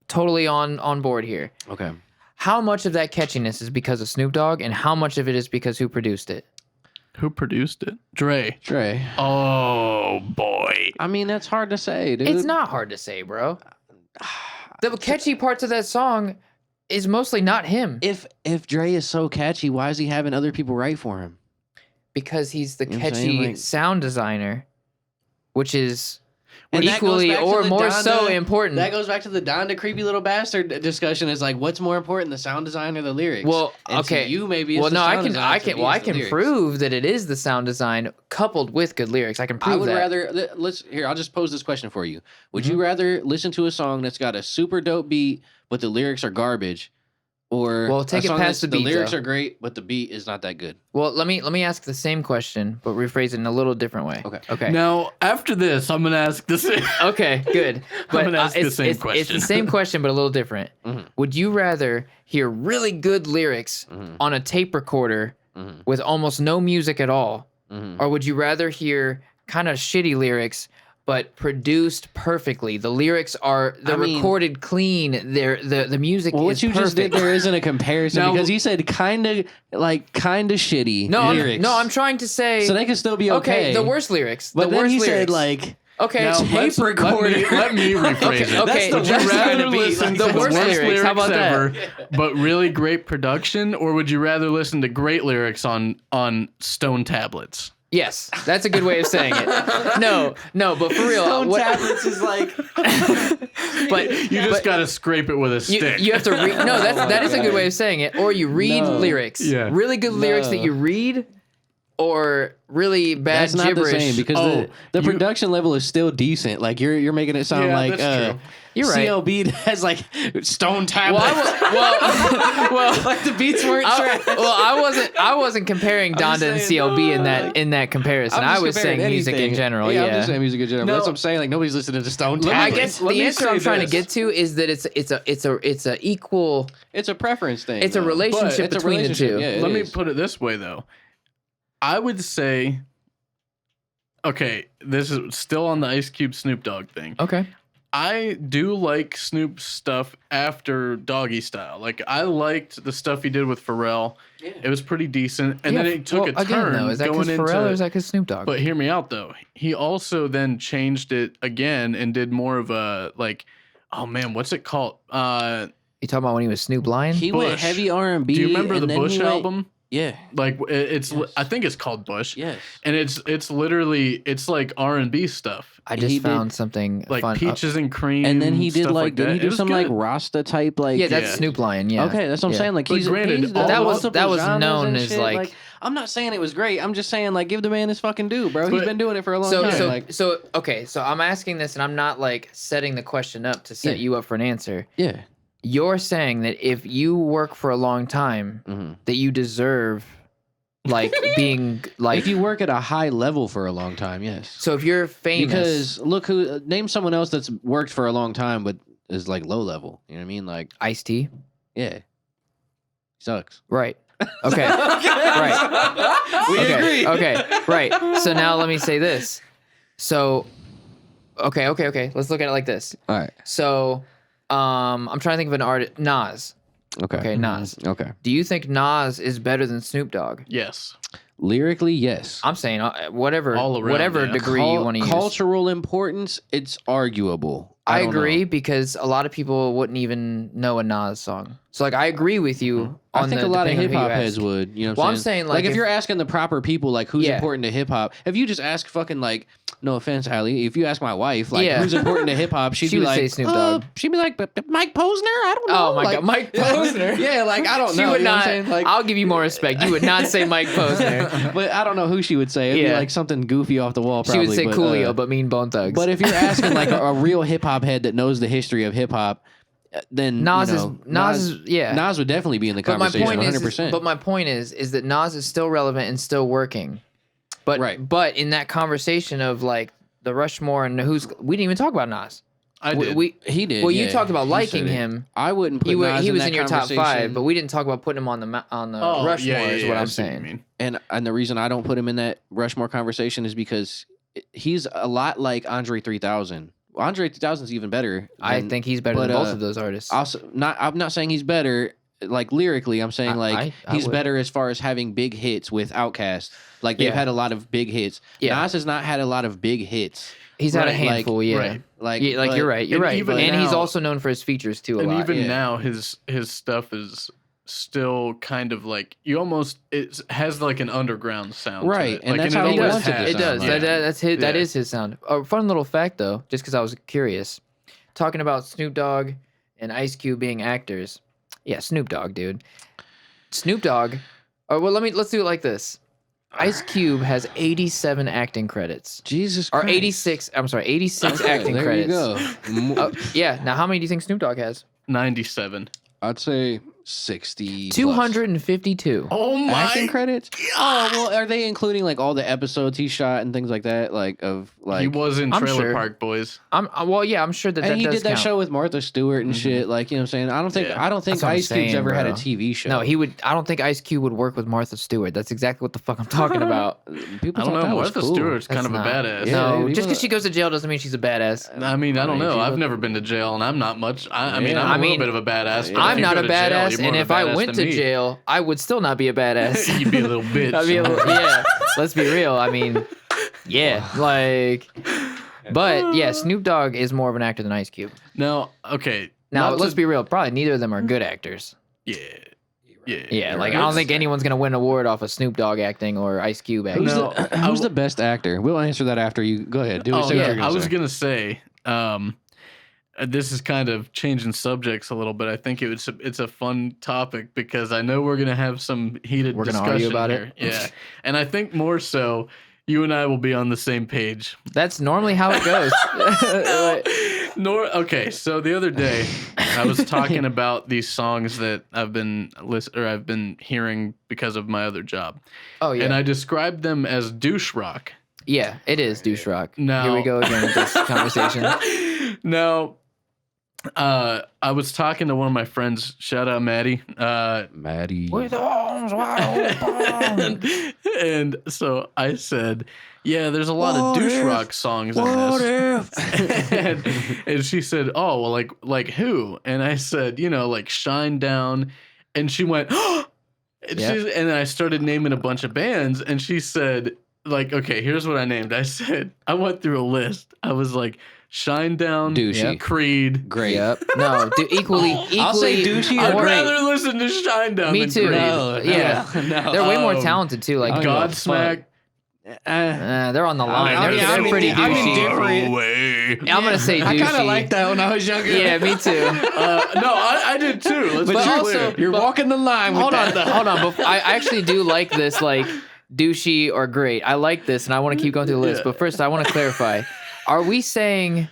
totally on board here. Okay. How much of that catchiness is because of Snoop Dogg, and how much of it is because who produced it? Who produced it? Dre. Dre. Oh boy. I mean, that's hard to say, dude. It's not hard to say, bro. The catchy parts of that song is mostly not him If Dre is so catchy, why is he having other people write for him? because he's the You know what I'm saying? catchy Like- sound designer, which is And that goes equally back to or the more so Donda- important. That goes back to the Donda creepy little bastard discussion. Is like, what's more important, the sound design or the lyrics? Well, And to okay. you maybe. It's Well, the no, I sound can, design, I to can, me well, it's I the can lyrics. prove that it is the sound design coupled with good lyrics. I can prove I would that. rather I'll just pose this question for you. Would Mm-hmm. you rather listen to a song that's got a super dope beat but the lyrics are garbage, or Well, take a it song past that's- the beat, lyrics though. are great but the beat is not that good? Well, let me ask the same question, but rephrase it in a little different way. Okay. Okay. Now, after this, I'm gonna ask the same. Okay, good. But gonna ask the it's, same it's the question. same question, but a little different. Mhm. Would you rather hear really good lyrics Mhm. on a tape recorder Mhm. with almost no music at all, Mhm. or would you rather hear kind of shitty lyrics but produced perfectly. The lyrics are recorded clean. The music Well, is what you perfect. just did there isn't a comparison Now- because you said kind of shitty lyrics. I'm trying to say. So they can still be okay. the worst lyrics. But the then worst he lyrics. said like okay, Now, tape recorded. let me rephrase it. Okay, That's Would the you worst rather kind of beat. listen The to the worst worst lyrics. lyrics How about that? ever, but really great production, or would you rather listen to great lyrics on stone tablets? Yes, that's a good way of saying it. No, but for real, Stone tablets is like. but You just gotta scrape it with a stick. you have to read. No, that is a good way of saying it. Or you read No. lyrics. Yeah. Really good lyrics No. that you read, or really bad That's not gibberish. the same because the production level is still decent. Like you're making it sound Yeah, like that's true. You're right. CLB has like stone Well, tablets. well, like the beats weren't trash. I wasn't comparing I'm just Donda and saying, CLB no, in that comparison. I'm I just was saying comparing music anything. in general. Yeah, Yeah, I'm just saying music in general. No. That's what I'm saying. Like nobody's listening to stone Let me- I tablets. guess Let the me answer say I'm trying to this. get to is that it's a equal. It's a preference thing. It's a though. relationship It's a between relationship, the two. yeah, it Let me is. put it this way, though. I would say, okay, this is still on the Ice Cube Snoop Dogg thing. Okay. I do like Snoop's stuff after Doggy Style. Like, I liked the stuff he did with Pharrell. Yeah. It was pretty decent. And then it took a again, turn though, is that going because into... Pharrell or is that because Snoop Dogg? But hear me out, though. He also then changed it again and did more of a, like, oh, man, what's it called? You talking about when he was Snoop Lion? He went Bush. heavy R&B. Do you remember and the then Bush he went- album? Yeah. Like, it's Yes. I think it's called Bush. Yes. And it's literally, it's like R&B stuff. I he just did, found something Like fun. Peaches and Cream. And then he did stuff like, that. did he It do was some like good. Rasta type like? yeah, that's Yeah. Snoop Lion. Yeah. Okay, that's what I'm Yeah. saying. Like But he's granted, he's all- That was multiple genres known and as, shit. like- I'm not saying it was great. I'm just saying like give the man his fucking due, bro. He's But- been doing it for a long So time. so I'm asking this, and I'm not like setting the question up to set Yeah. you up for an answer. Yeah. You're saying that if you work for a long time, Mm-hmm. that you deserve like being like. If you work at a high level for a long time, yes. So if you're famous, Because look who name someone else that's worked for a long time but is like low level. You know what I mean? Like Ice-T, yeah, sucks. right? Okay, right. We okay, agree. Okay, right. So now let me say this. So, okay. Let's look at it like this. All right. So, I'm trying to think of an artist. Nas. Okay. Okay, Nas. Okay. Do you think Nas is better than Snoop Dogg? Yes. Lyrically, yes. I'm saying whatever, All around, whatever yeah. degree you want to use. Cultural importance, it's arguable. I don't agree know. because a lot of people wouldn't even know a Nas song. So like I agree with you on I think the a lot of depending on hip who you hop ask. heads would. You know what Well, I'm I'm saying? saying, like, if if- you're asking the proper people, like who's Yeah. important to hip hop, if you just ask fucking like, no offense, Hallie, if you ask my wife, like Yeah. who's important to hip hop, she'd She be would like, say Snoop Dogg. she'd be like, Mike Posner? I don't know. Oh my Like, God, Mike Posner. yeah, like I don't She know. would you know not. what I'm saying? Like, I'll give you more respect. You would not say Mike Posner. but I don't know who she would say. It'd be Yeah. like something goofy off the wall. She Probably, would say but, Coolio, but mean Bone Thugs. But if you're asking like a real hip hop head that knows the history of hip hop, then Nas you is know, Nas is yeah. Nas would definitely be in the But my conversation. point 100%. but my point is that Nas is still relevant and still working. But Right. but in that conversation of like the Rushmore and we didn't even talk about Nas. I did. he did. Well, you yeah, talked about he liking said it. him. I wouldn't put He Nas was in, that in your top conversation. 5, but we didn't talk about putting him on the Rushmore. Is what I I'm see what you saying. mean. And the reason I don't put him in that Rushmore conversation is because he's a lot like Andre 3000. Andre 3000 is even better. I than- think he's better than but, both of those artists. I'm not saying he's better like lyrically. I'm saying like I he's would. better as far as having big hits with Outkast. Like they've Yeah. had a lot of big hits. Yeah. Nas has not had a lot of big hits. He's had a Right, handful, yeah. right. Like, Yeah, like but- you're right. You're and right. even And he's now- also known for his features too a And lot. even yeah. now, his stuff is still kind of like it has like an underground sound, Right, To it. and Like, that's how he always wants it to has. It does. sound, Yeah. That's his. That Yeah. is his sound. A fun little fact, though, just because I was curious, talking about Snoop Dogg and Ice Cube being actors. Yeah, Snoop Dogg, dude. Snoop Dogg. Or well, let's do it like this. Ice Cube has 87 acting credits, Jesus or Christ. 86. I'm sorry, 86 Okay, acting there credits. you go. Yeah. Now, how many do you think Snoop Dogg has? 97. I'd say 60 252. Oh my! acting credits. Oh well, are they including like all the episodes he shot and things like that? Like of like He was in I'm Trailer sure. Park Boys. Well, yeah, I'm sure that and he does did that count. show with Martha Stewart and shit. Like, you know what I'm saying? I don't think Yeah. I don't think That's what I'm Ice Cube's saying, ever had a bro. TV show. No, he would. I don't think Ice Cube would work with Martha Stewart. That's exactly what the fuck I'm talking about. People I don't thought know. that was Martha cool. Stewart's kind That's of a not. badass. Yeah. No, people- just because she goes to jail doesn't mean she's a badass. I mean, I don't I mean, know. she I've look- never been to jail, and I'm not much. I mean, Yeah. I'm a I little mean, bit of a badass. But I'm if you not go a to jail, badass, you're more and of if a I badass went than to me. jail, I would still not be a badass. You'd be a little bitch. I'd be a little, yeah. Let's be real. I mean, yeah, like, but yeah, Snoop Dogg is more of an actor than Ice Cube. Now, okay. Now, not let's to- be real. Probably neither of them are good actors. Yeah. Yeah. Yeah, like right. I don't think anyone's gonna win an award off of Snoop Dogg acting or Ice Cube acting. Who's, No, who's the best actor? We'll answer that after you. Go ahead. Do Oh, say what yeah. you're I was say. gonna say, this is kind of changing subjects a little bit. I think it's a fun topic because I know we're gonna have some heated We're gonna discussion argue about here. it? Yeah, and I think more so, you and I will be on the same page. That's normally how it goes. Okay, so the other day I was talking about these songs that I've been hearing because of my other job, Oh yeah, and I described them as douche rock. yeah, it is douche rock. Now- Here we go again with this conversation. Now, I was talking to one of my friends. Shout out, Maddie. Maddie. With arms wide open. And so I said, "Yeah, there's a lot of douche rock songs in this." and she said, "Oh, well, like who?" And I said, like Shine Down. And she went, "Oh!" And, Yep. and I started naming a bunch of bands. And she said, like, okay, here's what I named. I said, I went through a list. I was like, Shine Down, Douchey. Creed. Great. Yep. No, equally. I'll say douchey or I'd great. rather listen to Shine Down Me than too. Creed. No, Yeah. no. They're way more Um, talented too. Like I don't give a Godsmack. they're on the line. I mean, They're pretty I mean, douchey. different. Away. I'm gonna say douchey. I kind of like that when I was younger. Yeah, me too. No, I did too. Let's But be also- clear. You're walking the line with Hold on, that. hold on. I actually do like this, like douchey or great. I like this, and I want to keep going through the list. Yeah. But first, I want to clarify: are we saying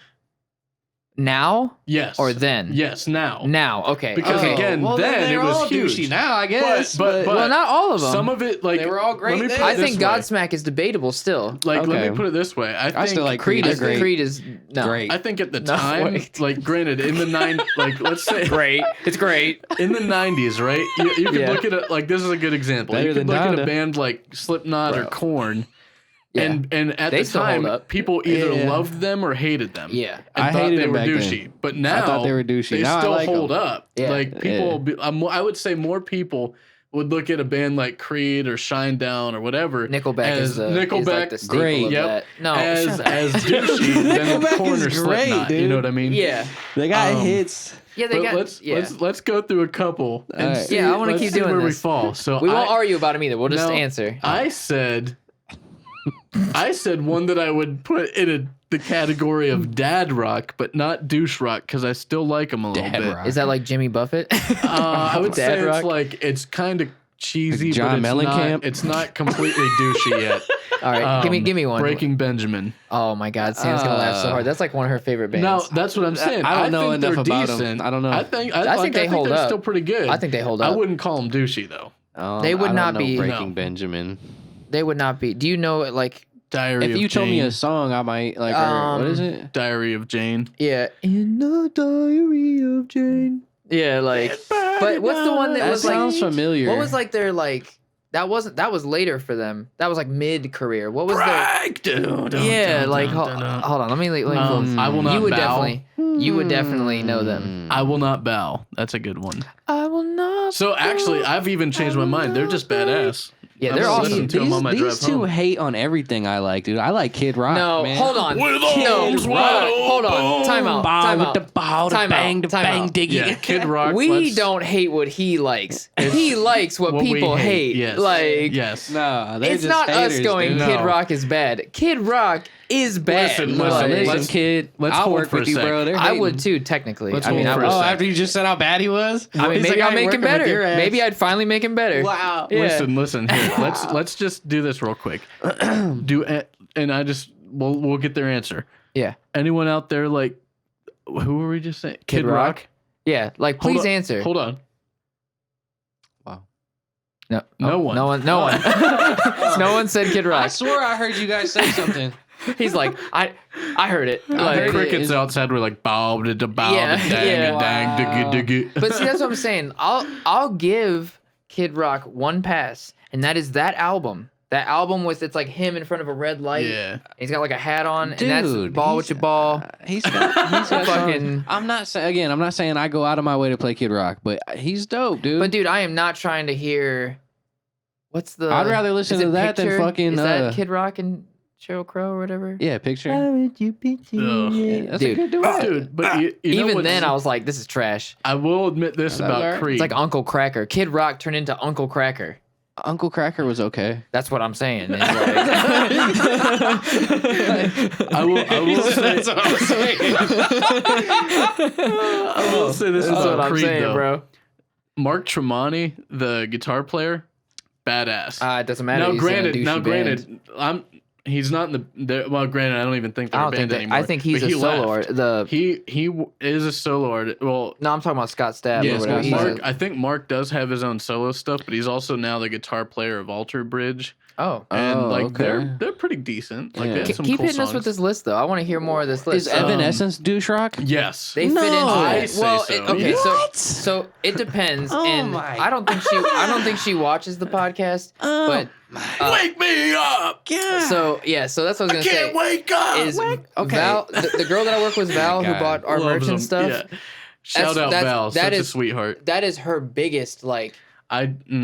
now Yes. or then? Yes, now. Now. Okay. Because okay. again, well, then they're it was all huge. douchey now, I guess. But well, not all of them. some of it, like They were all great Let me then. put it I think this way. Godsmack is debatable still. Like, let Okay. me put it this way. I still like Creed They're is great. Creed is no. Great. I think at the No, time, wait. like, granted, in the like, let's say, Great. It's great. in the 90s, right? You could Yeah. look at it like this is a good example. Better You could than look at a Donda. band like Slipknot or Bro. Korn, Yeah. and at They the still hold time, up. people either Yeah. loved them or hated them. Yeah. and I thought hated they them were back then. douchey. But now I thought they were douchey. They Now I still like hold them. up. Yeah. Like people, I would say more people would look at a band like Creed or Shine Down or whatever. Nickelback as is the Nickelback, is like the staple great. of Yep. that. No, as shut up. as douchey than Nickelback Korn is or great, Slipknot. You dude. know what I mean? yeah, They got Um, hits. yeah. They But got. let's go through a couple and Alright. see, Yeah, I wanna let's keep see doing where we this. fall. So We won't argue about him either. We'll just No. answer. I said one that I would put in the category of dad rock, but not douche rock because I still like him a little Dad bit. rock. Is that like Jimmy Buffett? I would Dad say rock? it's like it's kind of cheesy, Like John but Mellencamp? it's not completely douchey yet. All right, give me one. Breaking Benjamin. Oh my God, Sam's gonna laugh so hard. That's like one of her favorite bands. No, that's what I'm saying. I don't know think enough they're about 'em. decent. I don't know. I think they hold they're up. still pretty good. I think they hold I up. wouldn't call them douchey though. They would I don't not know be- Breaking No. Benjamin. They would not be. Do you know like? Diary If of you told me Jane. a song, I might like. Or, what is it? Diary of Jane. Yeah, in the diary of Jane. Yeah, like. But what's the one that That was like? sounds familiar. What was like their like? That was later for them. That was like mid career. What was their? Yeah, like hold on. Let me I will not You would bow. definitely know them. I will not bow. That's a good one. I will not. So actually, I've even changed my mind. They're just badass. Yeah, I'm they're gonna awesome. listen to them on my drive These two home. hate on everything I like, dude. I like Kid Rock. No, man. hold on. With No, arms hold wide on. Hold on. open. Time out. Bow Time with out. the bow, the Time bang, out. the Time bang, out. diggy. Yeah, Kid Rock. We let's- don't hate what he likes. He likes what what we people hate. Yes. Like yes. No, they're it's just not haters, us going dude. Kid No. Rock is bad. Kid Rock is bad. Listen, Like, let's- kid. let's I'll hold work for a with you, sec. bro. They're I hating. would too, technically. Let's I mean, hold I for a would. sec. after you just said how bad he was. I mean, He's maybe like, I'll I ain't make him working with better. your ass. Maybe I'd finally make him better. Wow. Yeah. Listen here. Let's just do this real quick. And I just we'll get their answer. Yeah. Anyone out there like who were we just saying? Kid Rock? Yeah. Like, Hold please on- answer. Hold on. No, No one. No one. No one. No one said Kid I Rock. swear I heard you guys say something. He's like, I heard it. I Like, heard it. Crickets outside were like bow da bow Yeah, da dang yeah. da dang diggy diggy. But see, that's what I'm saying. I'll give Kid Rock one pass, and that is that album. That album with it's like him in front of a red light. Yeah. He's got like a hat on, Dude, and that's ball with your ball. He's got Fucking- fucking. I'm not saying I go out of my way to play Kid Rock, but he's dope, dude. But dude, I am not trying to hear. What's the? I'd rather listen is it to that than Picture? fucking, Is that Kid Rock and Sheryl Crow or whatever? yeah, picture. Would you picture Ugh. it? That's Dude, a good duet. Dude, but you know even what's- then, I was like, this is trash. I will admit this That's about alright. Creed. It's like Uncle Cracker. Kid Rock turned into Uncle Cracker. Uncle Cracker was okay. That's what I'm saying. It's like, I will say That's what I'm saying. I will say this That's about what I'm Creed saying, though. bro. Mark Tremonti, the guitar player, badass. It doesn't matter. now He's in a granted, douchey band. he's not in the well, granted, I don't even think they're I a don't think band that. anymore. I think he's but a he solo left. artist. He is a solo artist. Well, No, I'm talking about Scott Stapp yeah, or whatever. Scott He's Stapp. a- I think Mark does have his own solo stuff, but he's also now the guitar player of Alter Bridge, oh. and Oh, like okay. they're pretty decent. Like Yeah. they have Keep some hitting cool us songs. with this list, though. I want to hear more of this list. Is Evanescence douche rock? Yes, They fit into I it. say Well, so. okay, What? so it depends, Oh and my I don't think she watches the podcast, but wake me up. Yeah. so that's what I was gonna say. Wake up. Is Okay. Val the girl that I work with, Val, who God. bought our Loves merch and them. stuff? Yeah. Shout out Val, that such a is- sweetheart. That is her biggest like.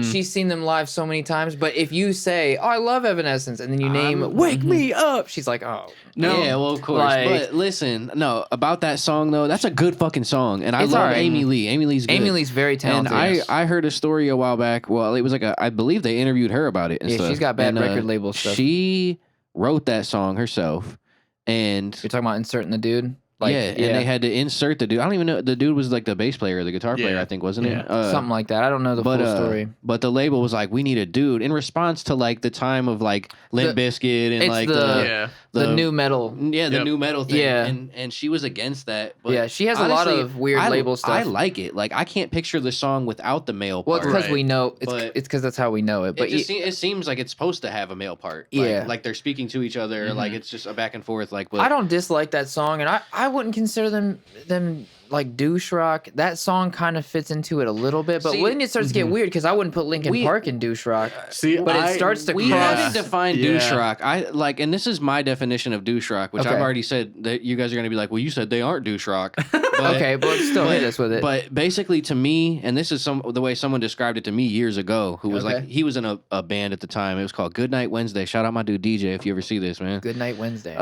She's seen them live so many times, but if you say, "Oh, I love Evanescence," and then you name "Wake Me Up," she's like, "Oh, No. Yeah, well, of course. Like- but listen, no, about that song though, that's a good fucking song, and I It's love alright. Amy Lee. Amy Lee's good. Amy Lee's very And talented." I heard a story a while back. Well, it was like I believe they interviewed her about it. And Yeah, stuff. she's got bad And, record label stuff. She wrote that song herself, and You're talking about inserting the dude. and they had to insert the dude. I don't even know. The dude was like the bass player or the guitar player, Yeah. I think, wasn't Yeah. it? Something like that. I don't know the full story. But the label was like, we need a dude in response to like the time of like Limp Bizkit and it's like Yeah. The new metal. the Yep. new metal thing. Yeah. And she was against that. But Yeah, she has a lot honestly, of weird I- label stuff. I like it. Like I can't picture the song without the male Well, part. it's because Right. we know. But- It's because that's how we know it. But It seems like it's supposed to have a male part. Like, Yeah. like they're speaking to each other. Like it's just a back and forth. Like, but I don't dislike that song, and I wouldn't consider them like douche rock. That song kind of fits into it a little bit, but See, when it starts to get weird, because I wouldn't put Linkin We- Park in douche rock. See, But it starts to we cross. haven't defined douche Yeah. rock. I like, and this is my definition of douche rock, which I've Okay. already said that you guys are going to be like, well, you said they aren't douche rock. But, Okay, but still hit us with it. But basically, to me, and this is the way someone described it to me years ago, who was like, Okay. he was in a band at the time. It was called Goodnight Wednesday. Shout out my dude DJ if you ever see this, man. Good Night Wednesday.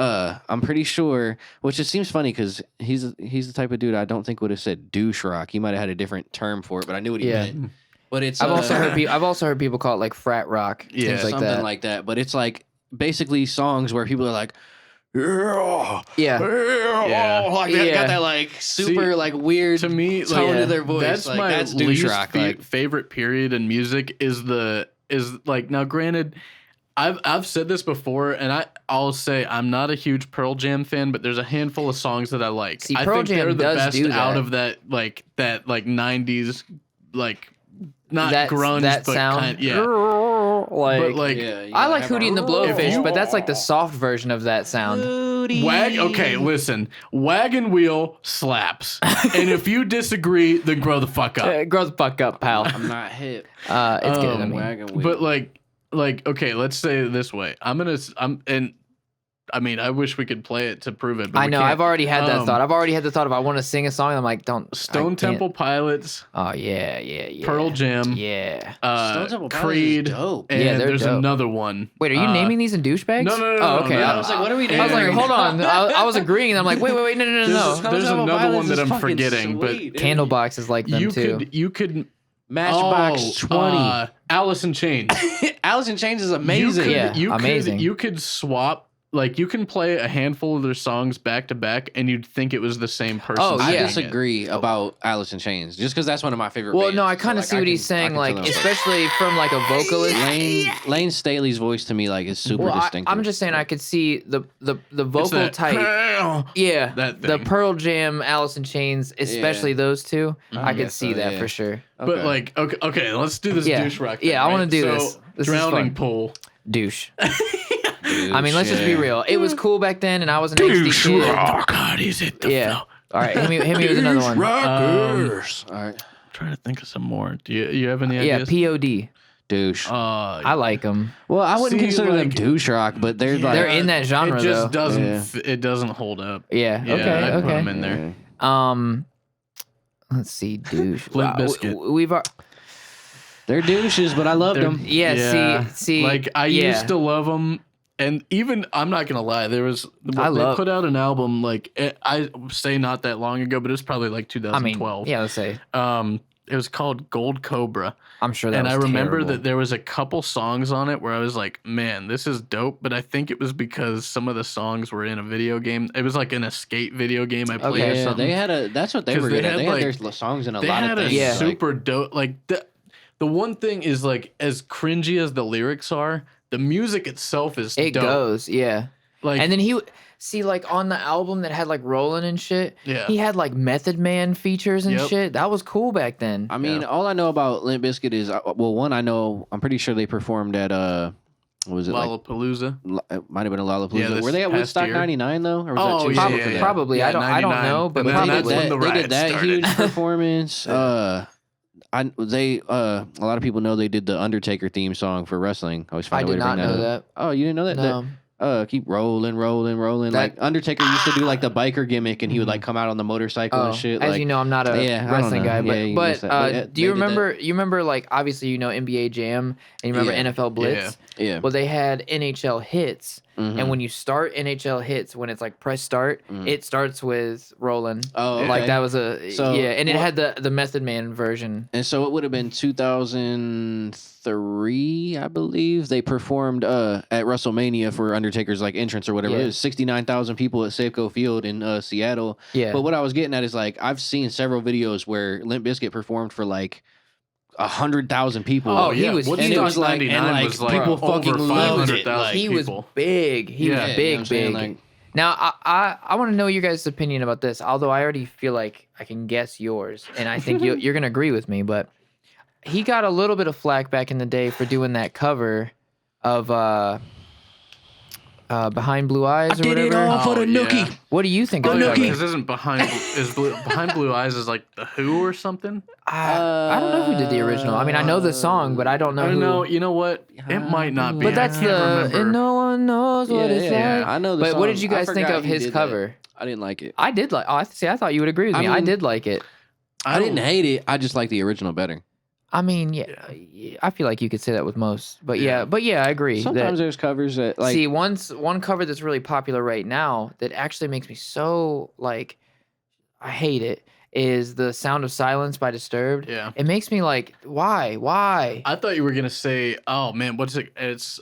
I'm pretty sure, which it seems funny because he's the type of dude I don't think would have said douche rock. He might have had a different term for it, but I knew what he Yeah. meant. But it's I've also heard people call it like frat rock, Yeah, things like something that. like that. But it's like basically songs where people are like, yeah, Yeah. Yeah. like they Yeah. got that like super See, like weird to me, tone like, to their voice. That's like, my that's douche least rock. Like, favorite period in music is like now. Granted, I've said this before, and I'll say I'm not a huge Pearl Jam fan, but there's a handful of songs that I like. See, I Pearl think Jam they're the does best do out that. of that like 90s like not that grunge that but sound. kind yeah. Like, But like yeah, you I gotta like have Hootie and the a- Blowfish, you- but that's like the soft version of that sound. Okay, listen. Wagon Wheel slaps, and if you disagree, then grow the fuck up. Grow the fuck up, pal. I'm not hip. It's good. I mean, Wagon wheel. But like okay, let's say it this way. I mean, I wish we could play it to prove it. But I we know. can't. I've already had that Um, thought. I've already had the thought of I want to sing a song. And I'm like, don't. I Stone can't. Temple Pilots, Oh yeah. Pearl Jam, Yeah. Stone Temple Pilots is Creed, dope. and Yeah, they're there's dope. another one. Wait, are you naming these in douchebags? No. Oh, okay. no, I I was like, what are we doing? was like, And- hold on. I was agreeing, and I'm like, wait, no. There's Temple another Pilots one that is I'm fucking forgetting, but sweet, dude. Candlebox is like them you too. could Matchbox 20. Alice in Chains. Alice in Chains is amazing. Yeah, you amazing. You could swap like you can play a handful of their songs back to back, and you'd think it was the same person. Oh, I yeah. disagree about Alice in Chains, just because that's one of my favorite. Well, bands. no, I So, kind of like, see what he's saying, like especially from like a vocalist. Lane Staley's voice to me like is super Well, distinctive. I'm just saying I could see the vocal that, type. Yeah, that the thing. Pearl Jam, Alice in Chains, especially those two. I could guess see so, that yeah. for sure. But like, okay, let's do this Yeah. douche rock. Yeah, I wanna do so, this. This is drowning fun. pool. Douche. Dude, I mean, let's just be real. It was cool back then, and I was an HD kid. God, he's hit the Yeah. All right, hit me with another one. Rockers. All right. I'm trying to think of some more. Do you have any Yeah, ideas? POD. Douche. I like them. Well, I wouldn't See, consider them like- douche rock, but they're like They're in that genre, It just though. doesn't. Yeah. It doesn't hold up. Yeah. Yeah, Okay. I'd put Okay. them in there. Let's see, douche. Limp Bizkit. We've. they're douches, but I loved They're- them. Yeah. See. Like I yeah. used to love them, and even I'm not gonna lie, they put out an album like I say not that long ago, but it was probably like 2012. Yeah. Let's say. It was called Gold Cobra. I'm sure that. And was I remember terrible. that there was a couple songs on it where I was like, man, this is dope. But I think it was because some of the songs were in a video game. It was like an escape video game I played or Yeah, something. they had that's what they 'Cause were they good at. had, They had like- their songs in a They lot had of a things. like- super dope, like the one thing is like as cringy as the lyrics are, the music itself is It dope. goes. Yeah. Like, And then see, like on the album that had like Rollin' and shit. Yeah. He had like Method Man features and Yep. shhave that was cool back then. I mean, all I know about Limp Bizkit is well, one I know. I'm pretty sure they performed at what was it Lollapalooza. it might have been a Lollapalooza. Yeah, this Were they at past Woodstock year. '99 though, or was Oh, that 2 yeah, years yeah, after yeah. that? Probably. Yeah, I don't 99. know, but And But then they that's did when that. the They did riots that started. huge performance. A lot of people know they did the Undertaker theme song for wrestling. I always find I a way did to bring not know up. that. Oh, you didn't know that? No. Keep rolling. That- Like Undertaker used to do like the biker gimmick, and he would like come out on the motorcycle Oh, and shit. as like, you know, I'm not a yeah, I don't wrestling know. guy, Yeah, you missed but that. do They you did that. remember? You remember like obviously you know NBA Jam and you remember Yeah. NFL Blitz. yeah. Well, they had NHL Hits, Mhm. and when you start NHL Hits, when it's like press start, it starts with Rollin'. Oh, okay. Like that was a So, and it what- had the Method Man version. And so it would have been 2003, I believe. They performed at WrestleMania for Undertaker's like entrance or whatever. Yeah. It was 69,000 people at Safeco Field in Seattle. Yeah. But what I was getting at is like I've seen several videos where Limp Bizkit performed for like 100,000 people. Oh, he was Woodstock huge. And it was like- 99 and, like, was like people over fucking loved it. 500,000 he was people. big. He Yeah, was you know big, what I'm saying? big. Like- Now I want to know your guys' opinion about this. Although I already feel like I can guess yours, and I think you're gonna agree with me. But he got a little bit of flack back in the day for doing that cover of Behind Blue Eyes or whatever. for the nookie. What do you think of the Yeah, cover? because isn't Behind Blue Eyes is like the Who or something? I don't know who did the original. I mean, I know the song, but I don't know I don't who. know. You know what? It might not be. But that's I can't remember. and no one knows what it's like. I know the But song. what did you I guys think forgot of he his did cover? that. I didn't like it. I did like. Oh, I thought you would agree with I me. I mean- did like it. I didn't hate it. I just like the original better. I mean, yeah, I feel like you could say that with most. But yeah, I agree. Sometimes that, there's covers that like see, one cover that's really popular right now that actually makes me so like, I hate it. Is the Sound of Silence by Disturbed. Yeah. It makes me like, why? I thought you were gonna say, oh man, what's it? It's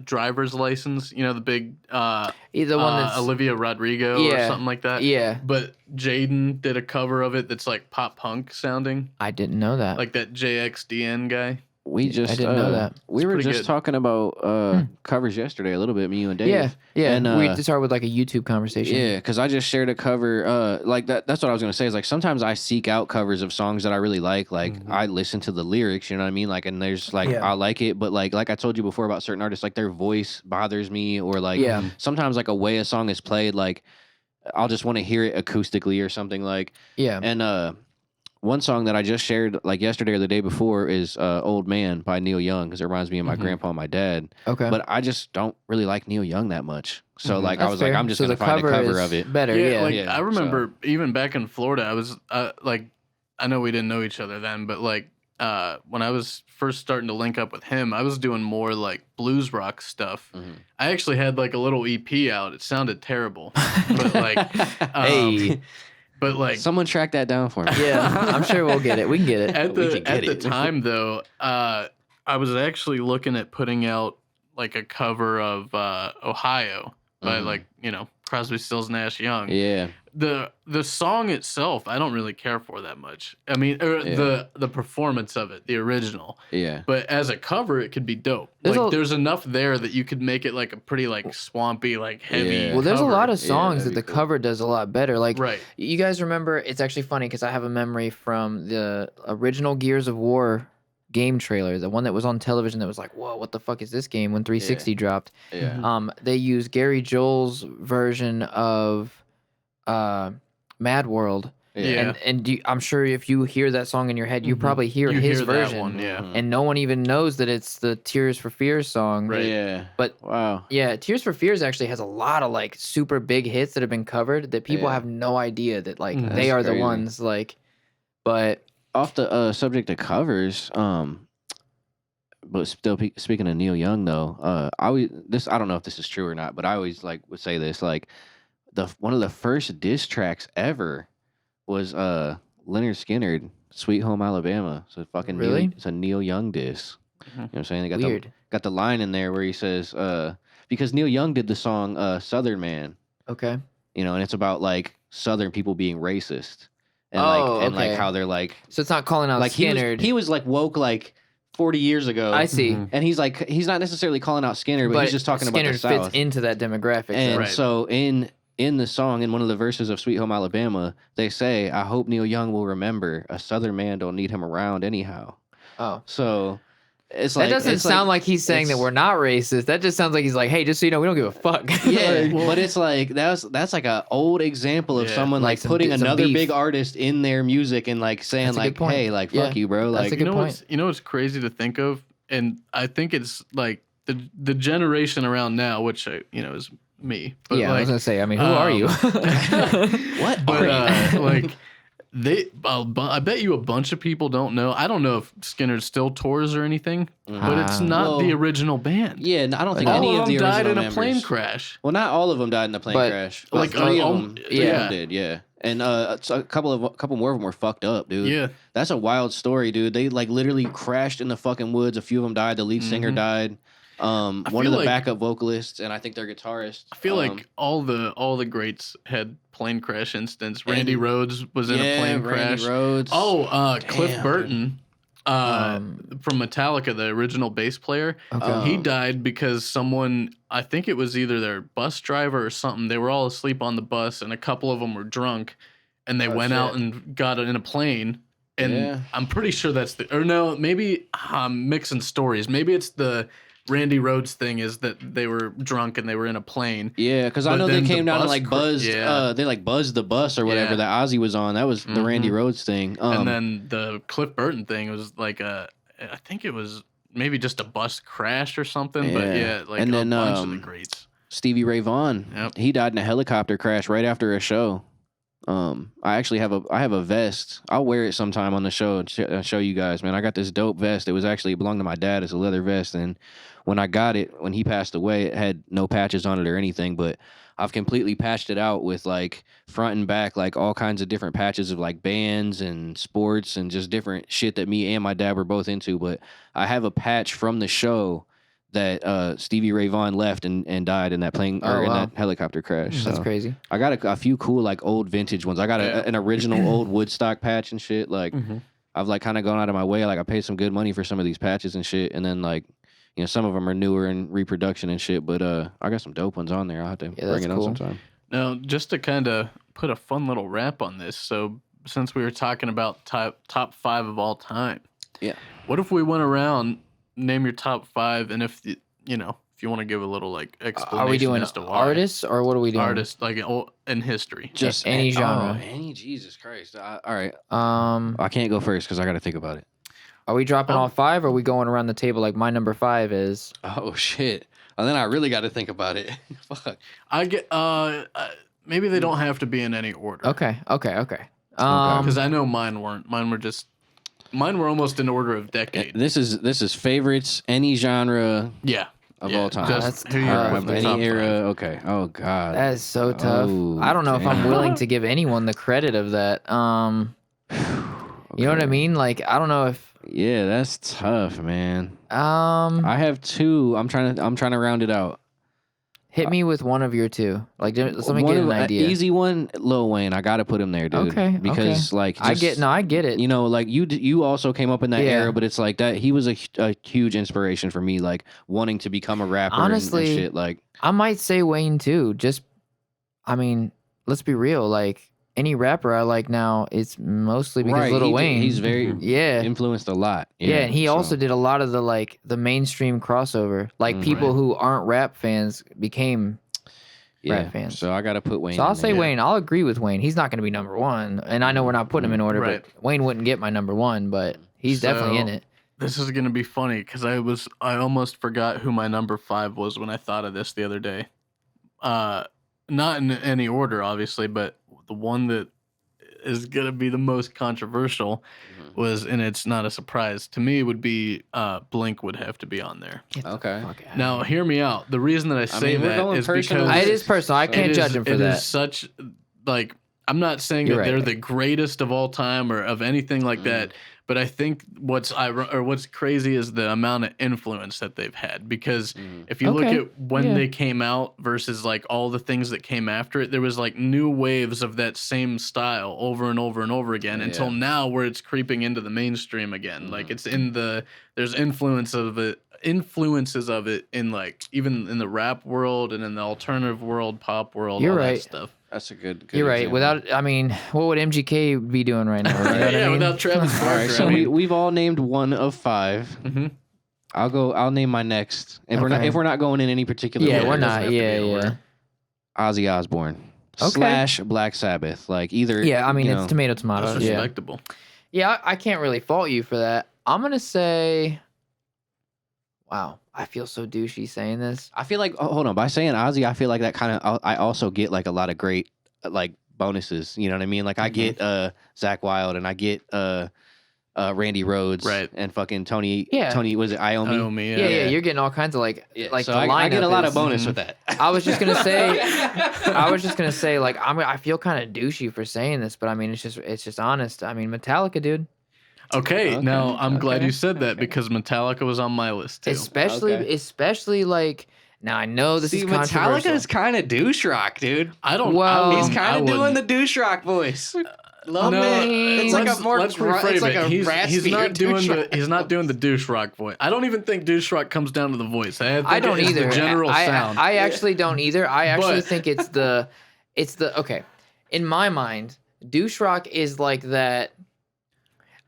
driver's license. You know the big The one that's Olivia Rodrigo or Yeah. something like that. yeah. But Jaden did a cover of it that's like pop punk sounding, I didn't know that. like that JXDN guy. we just didn't know that. we It's were pretty just good. talking about covers yesterday a little bit, me, you and Dave. yeah. And, We just started with like a YouTube conversation. Yeah, because I just shared a cover like that. That's what I was gonna say. Is like sometimes I seek out covers of songs that I really like. Like I listen to the lyrics, you know what I mean? Like, and there's like Yeah. I like it, but like I told you before about certain artists, like their voice bothers me, or like Yeah. sometimes like a way a song is played, like I'll just want to hear it acoustically or something like. Yeah. And one song that I just shared like yesterday or the day before is "Old Man" by Neil Young, because it reminds me of my grandpa and my dad. Okay. But I just don't really like Neil Young that much. So like I That's was fair. like, I'm just So gonna the find a cover is of it. better. Yeah. like Yeah, I remember even back in Florida, I was like, I know we didn't know each other then, but like when I was first starting to link up with him, I was doing more like blues rock stuff. I actually had like a little EP out. It sounded terrible, but like, Hey. but like Someone track that down for me. Yeah. I'm sure we'll get it. We can get it. at We the can get at the it. time though, I was actually looking at putting out like a cover of Ohio by like Crosby, Stills, Nash Young. Yeah. The song itself, I don't really care for that much. I mean, the performance of it, the original. Yeah. But as a cover, it could be dope. There's enough there that you could make it like a pretty like swampy, like heavy. Yeah. Well, there's a cover. lot of songs that'd that be the cool. cover does a lot better. Like, Right. you guys remember? It's actually funny because I have a memory from the original Gears of War game trailer, the one that was on television that was like, whoa, what the fuck is this game when 360 dropped? Yeah. They used Gary Joel's version of Mad World. Yeah. And I'm sure if you hear that song in your head, you probably hear You his hear version. that one, yeah. And no one even knows that it's the Tears for Fears song. Right. Yeah. But wow. yeah, Tears for Fears actually has a lot of like super big hits that have been covered that people Yeah. have no idea that like Mhm. they That's are the crazy. ones like. But Off the subject of covers, but still speaking of Neil Young though, I don't know if this is true or not, but I always like would say this, like one of the first diss tracks ever was Leonard Skinner, Sweet Home Alabama. So fucking Really? it's a Neil Young diss. You know what I'm saying? They got weird. got the line in there where he says because Neil Young did the song Southern Man, Okay. and it's about like Southern people being racist. And Oh, like okay. how they're like So it's not calling out like Skinner. he was like woke like 40 years ago. I see. Mhm. And he's not necessarily calling out Skinner, but he's just talking Skinner about the fits South. into that demographic. And Right. so in the song, in one of the verses of Sweet Home Alabama, they say, "I hope Neil Young will remember a Southern man don't need him around anyhow." Oh. So it's That like doesn't it's sound like he's saying that we're not racist. That just sounds like he's like, hey, just so you know, we don't give a fuck. Yeah, Well- but it's like that's like an old example of Yeah. someone Like like some putting some another beef. big artist in their music and like saying That's a good like, point. "Hey, like Yeah, fuck you, bro." that's Like a good point. You know what's crazy to think of, and I think it's like the generation around now, which is me. But yeah, I like, was gonna say. I mean, who are you? What but are you? like I bet you a bunch of people don't know. I don't know if Skinner still tours or anything, but it's not the Well, original band. Yeah, I don't think All any of of them the died original in a members. plane crash. Well, not all of them died in the plane But, crash. like, Like three of um, them, three of yeah. them did, yeah. And so a couple more of them were fucked up, dude. Yeah, That's a wild story, dude. They like literally crashed in the fucking woods. A few of them died. The lead singer Mhm. died. One feel of the like- backup vocalists, and I think their guitarist. I feel like all the greats had plane crash incidents. Randy And- Rhoads was in a plane Randy crash. Rhoads. Cliff Damn, Burton, from Metallica, the original bass player. Okay. He Um, died because someone, I think it was either their bus driver or something. They were all asleep on the bus, and a couple of them were drunk, and they Oh, went out shit. and got in a plane. And Yeah. I'm pretty sure maybe I'm mixing stories. Maybe it's the Randy Rhoads thing is that they were drunk and they were in a plane. Yeah, because I But know they then the came down and bus like cr- buzzed. yeah. They like buzzed the bus or whatever Yeah. that Ozzy was on. That was the Randy Rhoads thing. And then the Cliff Burton thing was like I think it was maybe just a bus crash or something. But Yeah. yeah, like And a then, bunch of the greats. Stevie Ray Vaughan. Yep. He died in a helicopter crash right after a show. I actually have a vest. I'll wear it sometime on the show and show you guys, man. I got this dope vest. It belonged to my dad. It's a leather vest, and when I got it, when he passed away, it had no patches on it or anything, but I've completely patched it out with like front and back, like all kinds of different patches of like bands and sports and just different shit that me and my dad were both into. But I have a patch from the show that Stevie Ray Vaughan left and died in that plane or in wow. that helicopter crash. That's So crazy. I got a few cool like old vintage ones. I got an original old Woodstock patch and shit. Like I've like kind of gone out of my way. Like I paid some good money for some of these patches and shit. And then like some of them are newer in reproduction and shit. But I got some dope ones on there. I'll have to bring that's it cool. on sometime. Now, just to kind of put a fun little wrap on this, so since we were talking about top 5 of all time, Yeah. what if we went around, name your top 5, and if if you want to give a little like explanation Are we doing as to why. artists or what are we doing? Artists like in history. Just any genre. Any Jesus Christ. All right. Um, I can't go first because I got to think about it. are we dropping all 5 or are we going around the table like my number 5 is? Oh shit. And then I really got to think about it. Fuck. I get maybe they don't have to be in any order. Okay. Because I know mine weren't. Mine were almost in order of decade. This is favorites, any genre Yeah. of Yeah, all time. just That's who you're tough. with the Any top era. 5. Okay. Oh god. That is so tough. Oh, I don't know if I'm damn. willing to give anyone the credit of that. You know what I mean? Like I don't know if Yeah, that's tough, man. I I have 2. I'm trying to round it out. Hit me with one of your two. Like, let me One get of an idea. easy one, Lil Wayne. I gotta put him there, dude. Okay, because like I get it. You know, like you also came up in that Yeah. era, but it's like that he was a huge inspiration for me, like wanting to become a rapper. Honestly, and shit. Like I might say Wayne too. Just, I mean, let's be real. Like any rapper I like now, it's mostly because Lil Wayne. He's very yeah influenced a lot. Yeah, and he also did a lot of the mainstream crossover. Like people who aren't rap fans became rap fans. So I gotta put Wayne. So I'll say Wayne. I'll agree with Wayne. He's not going to be number one, and I know we're not putting him in order, but Wayne wouldn't get my number one, but he's definitely in it. This is gonna be funny because I almost forgot who my number 5 was when I thought of this the other day. Not in any order, obviously, but the one that is gonna be the most controversial was, and it's not a surprise to me, would be Blink would have to be on there. Okay. Now hear me out. The reason that I say that is because it is personal. I can't judge him for that. It is such like I'm not saying that they're the greatest of all time or of anything like that. But I think what's crazy is the amount of influence that they've had. Because if you look at when they came out versus like all the things that came after it, there was like new waves of that same style over and over and over again until now, where it's creeping into the mainstream again. Like it's there's influences of it in like even in the rap world and in the alternative world, pop world, all that stuff. That's a good You're right. example. I mean, what would MGK be doing right now? You know what I mean? Without Travis Barker. All right, so we've all named one of 5. I'll name my next. If we're not going in any particular order, we're not. Yeah. Ozzy Osbourne / Black Sabbath. Like either. Yeah, I mean it's tomato. That's respectable. Yeah, I can't really fault you for that. I'm gonna say. Wow, I feel so douchey saying this. I feel like hold on, by saying Ozzy, I feel like that kind of I also get like a lot of great like bonuses. You know what I mean? Like I get Zach Wilde and I get Randy Rhoads and fucking Tony. Yeah. Tony, was it Iommi? Yeah. You're getting all kinds of like so the I get a lot of is- bonus with that. I was just gonna say like I feel kind of douchey for saying this, but I mean it's just honest. I mean Metallica, dude. Okay, now I'm glad you said that because Metallica was on my list too. Especially like now I know this is controversial. Metallica is kind of douche rock, dude. He's kind of doing the douche rock voice. Love it. It's like a more. Let's rephrase it's like it. a He's not doing the douche rock voice. I don't even think douche rock comes down to the voice. I don't either. The general sound. I actually don't either. I actually think it's the okay. In my mind, douche rock is like that.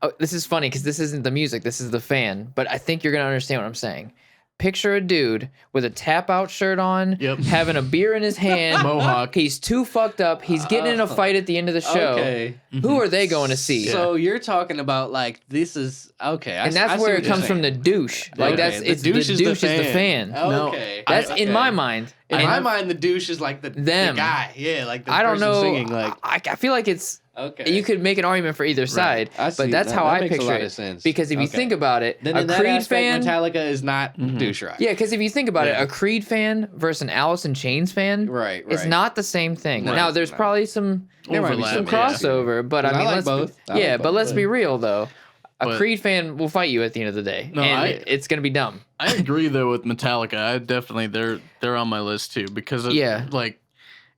Oh, this is funny because this isn't the music. This is the fan. But I think you're gonna understand what I'm saying. Picture a dude with a tap out shirt on, having a beer in his hand, mohawk. He's too fucked up. He's getting in a fight at the end of the show. Okay. Who are they going to see? So you're talking about like this is okay, and that's where it comes from. The douche. Like the douche is the fan. Okay, that's in my mind. In my mind, the douche is like the guy. Yeah, like the I don't know. singing. Like I feel like it's. Okay. You could make an argument for either side, but that's how I picture it. Sense. Because if you think about it, then a Creed fan, Metallica is not douche rock. Yeah, because if you think about it, a Creed fan versus an Alice in Chains fan, it's not the same thing. Now, there's probably some crossover, but I mean, like both. But let's be real though. A Creed fan will fight you at the end of the day, and it's gonna be dumb. I agree though with Metallica. I definitely they're on my list too because like.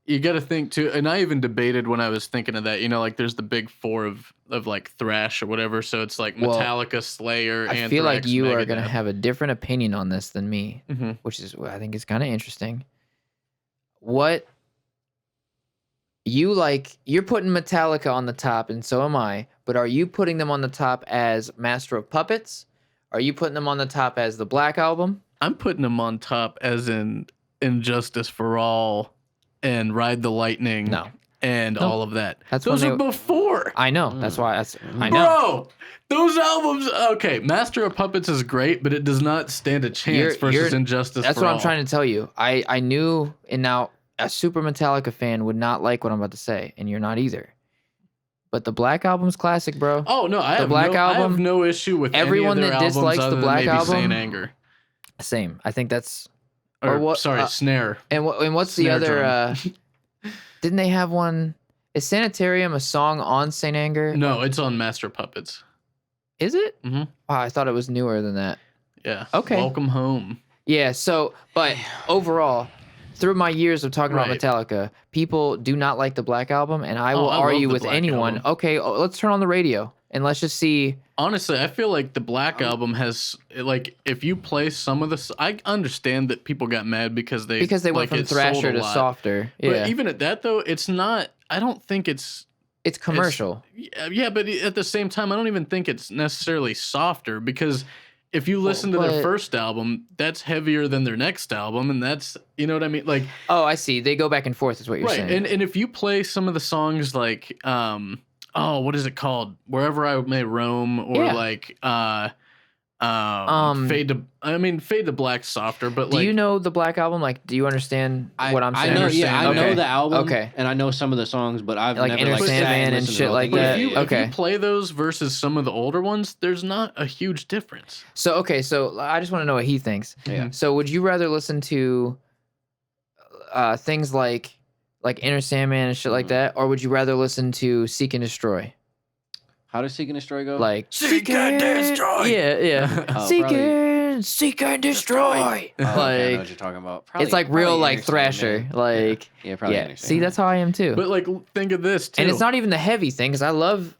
You got to think too, and I even debated when I was thinking of that. You know, like there's the big 4 of like thrash or whatever. So it's like Metallica, Slayer, Anthrax. I feel like you are gonna have a different opinion on this than me, which is I think is kind of interesting. What you like? You're putting Metallica on the top, and so am I. But are you putting them on the top as Master of Puppets? Are you putting them on the top as the Black Album? I'm putting them on top as in Injustice for All. And Ride the Lightning, and all of that. Those are before. I know. That's why. I know. Bro, those albums. Okay, Master of Puppets is great, but it does not stand a chance versus Injustice. That's for what all. I'm trying to tell you. I knew, and now a super Metallica fan would not like what I'm about to say, and you're not either. But the Black Album's classic, bro. Oh no, I have no issue with everyone any of their that dislikes albums the Black maybe Album. Saint Anger. Same. I think that's. Snare. And what's Snare the other? Didn't they have one? Is Sanitarium a song on Saint Anger? No, it's on Master Puppets. Is it? Mm-hmm. Wow, I thought it was newer than that. Yeah. Okay. Welcome Home. Yeah. So, but overall, through my years of talking about Right. Metallica, people do not like the Black Album, and I will I love argue the with Black anyone. Album. Okay, let's turn on the radio and let's just see. Honestly, I feel like the Black Album has like if you play some of the, I understand that people got mad because they Because they went like, from it sold thrasher a to lot. softer. But Yeah, even at that though, it's not. I don't think it's commercial. Yeah, but at the same time, I don't even think it's necessarily softer because if you listen to but- their first album, that's heavier than their next album, and that's you know what I mean. Like, Oh, I see. They go back and forth. Is what you're right, saying. and if you play some of the songs like oh, what is it called? Wherever I May Roam, or Yeah. like Fade to Black softer, but Do like you know the Black Album? Like, do you understand what I'm saying? I know, understand. I know Okay. the album, Okay. and I know some of the songs, but I've Like never Enter like sat Sandman and listened to shit the whole like thing. but that. if you Okay. play those versus some of the older ones, there's not a huge difference. So I just want to know what he thinks. Yeah. So would you rather listen to things like Enter Sandman and shit like that, or would you rather listen to Seek and Destroy? How does Seek and Destroy go? Like Seek and Destroy. Yeah, yeah. Oh, Seek and Destroy. Oh, okay, I know Like what you're talking about. Probably, it's like real probably like Enter thrasher. Sandman. Like Yeah, probably yeah. Enter See, Sandman. that's how I am too. But like, think of this too. And it's not even the heavy thing, because I love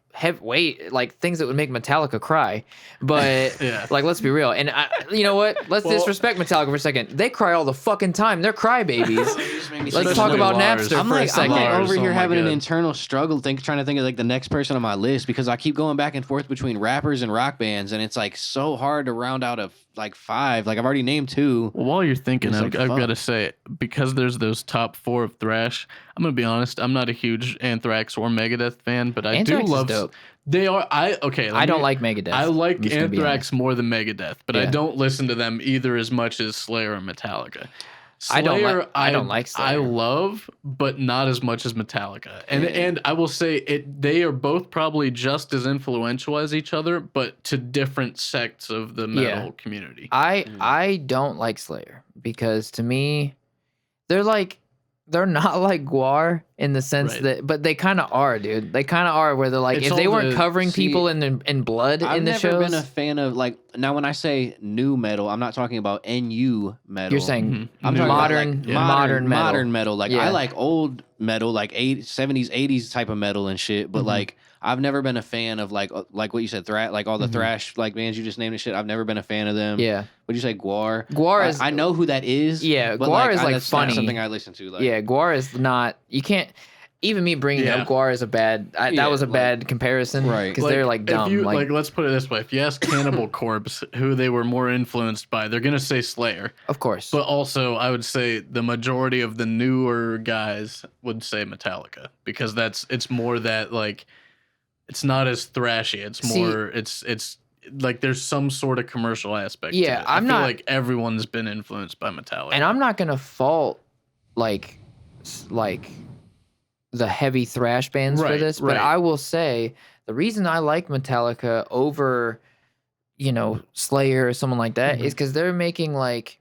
like things that would make Metallica cry. But Yeah. like, let's be real. And you know what? Let's Well- disrespect Metallica for a second. They cry all the fucking time. They're crybabies. You just made me Let's sick. talk Especially about Lars. Napster I'm for a like, second. Lars, over here oh my having an God. internal struggle, trying to think of like the next person on my list, because I keep going back and forth between rappers and rock bands, and it's like so hard to round out of like 5. Like I've already named 2. Well, while you're thinking, It's I've, like, I've fuck. got to say, because there's those top 4 of thrash, I'm gonna be honest. I'm not a huge Anthrax or Megadeth fan, but I Anthrax do is love. dope. They are. Okay. I don't like Megadeth. I like I'm just gonna be Anthrax more than Megadeth, but I Yeah. don't listen to them either as much as Slayer and Metallica. I don't like- Slayer, I don't like I Slayer. love, but not as much as Metallica. And I will say it. They are both probably just as influential as each other, but to different sects of the metal community. I don't like Slayer, because to me, they're not like Guar in the sense Right. that, but they kind of are, dude. They kind of are, where they're like, It's if they all weren't the- covering see, people in blood I've in the never shows, been a fan of like, now when I say new metal, I'm not talking about NU metal. you're saying Mhm. I'm New talking modern, about, like, yeah. modern metal. modern metal. Like Yeah. I like old metal, like 70s, 80s type of metal and shit. But Mhm. like I've never been a fan of like what you said, like all the Mhm. thrash like bands you just named and shit. I've never been a fan of them. Yeah, What'd you say, Guar? Guar is I know who that is. Yeah, but Guar is, like, that's not funny. something I listen to. Like, yeah. Guar is not. You can't. Even me bringing Yeah. up Guar is a bad. That Yeah, was a like- bad comparison, Right. Because they're like if dumb. you, like, let's put it this way: if you ask Cannibal Corpse who they were more influenced by, they're gonna say Slayer. of course. But also, I would say the majority of the newer guys would say Metallica because it's more that like it's not as thrashy. It's See- more it's like there's some sort of commercial aspect. Yeah, to it. I'm I feel not- like everyone's been influenced by Metallica. And I'm not gonna fault like the heavy thrash bands for Right, this, but right. I will say the reason I like Metallica over, Slayer or someone like that Mhm. is because they're making like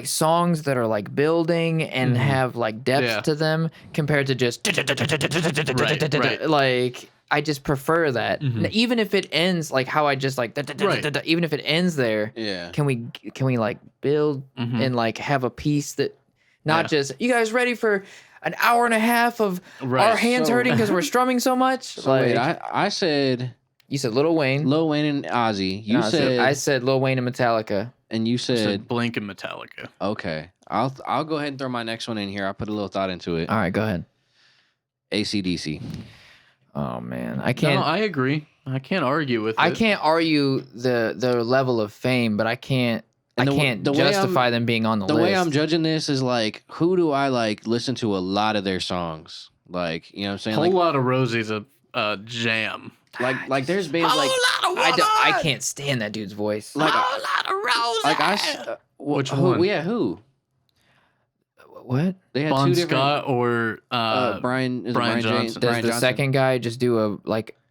songs that are like building and Mhm. have like depth Yeah. to them compared to just right. like I just prefer that. Mhm. Even if it ends like how I just like Right. even if it ends there, Yeah. can we like build Mhm. and like have a piece that not Yeah. just you guys ready for an hour and a half of Right. our hands So- hurting because we're strumming so much? So wait, I said You said Lil Wayne. Lil Wayne and Ozzy. You No, said I said Lil Wayne and Metallica. and you I said said Blink and Metallica. okay. I'll go ahead and throw my next one in here. I'll put a little thought into it. All right, go ahead. AC/DC. Oh man, I No, can't. I agree. I can't argue with I it. can't argue the level of fame, but I can't. And I the- can't the way I'm- justify them being on the The list. way I'm judging this is like, who do I like listen to a lot of their songs? Like, you know what I'm saying? Whole Like, lot of Rosie's a jam. like there's bands like I can't stand that dude's voice. like like Which who, one? Yeah, who? What They had Bon two different. Scott or Brian. Is Brian it Brian James? Johnson. does Brian the Johnson? second guy just do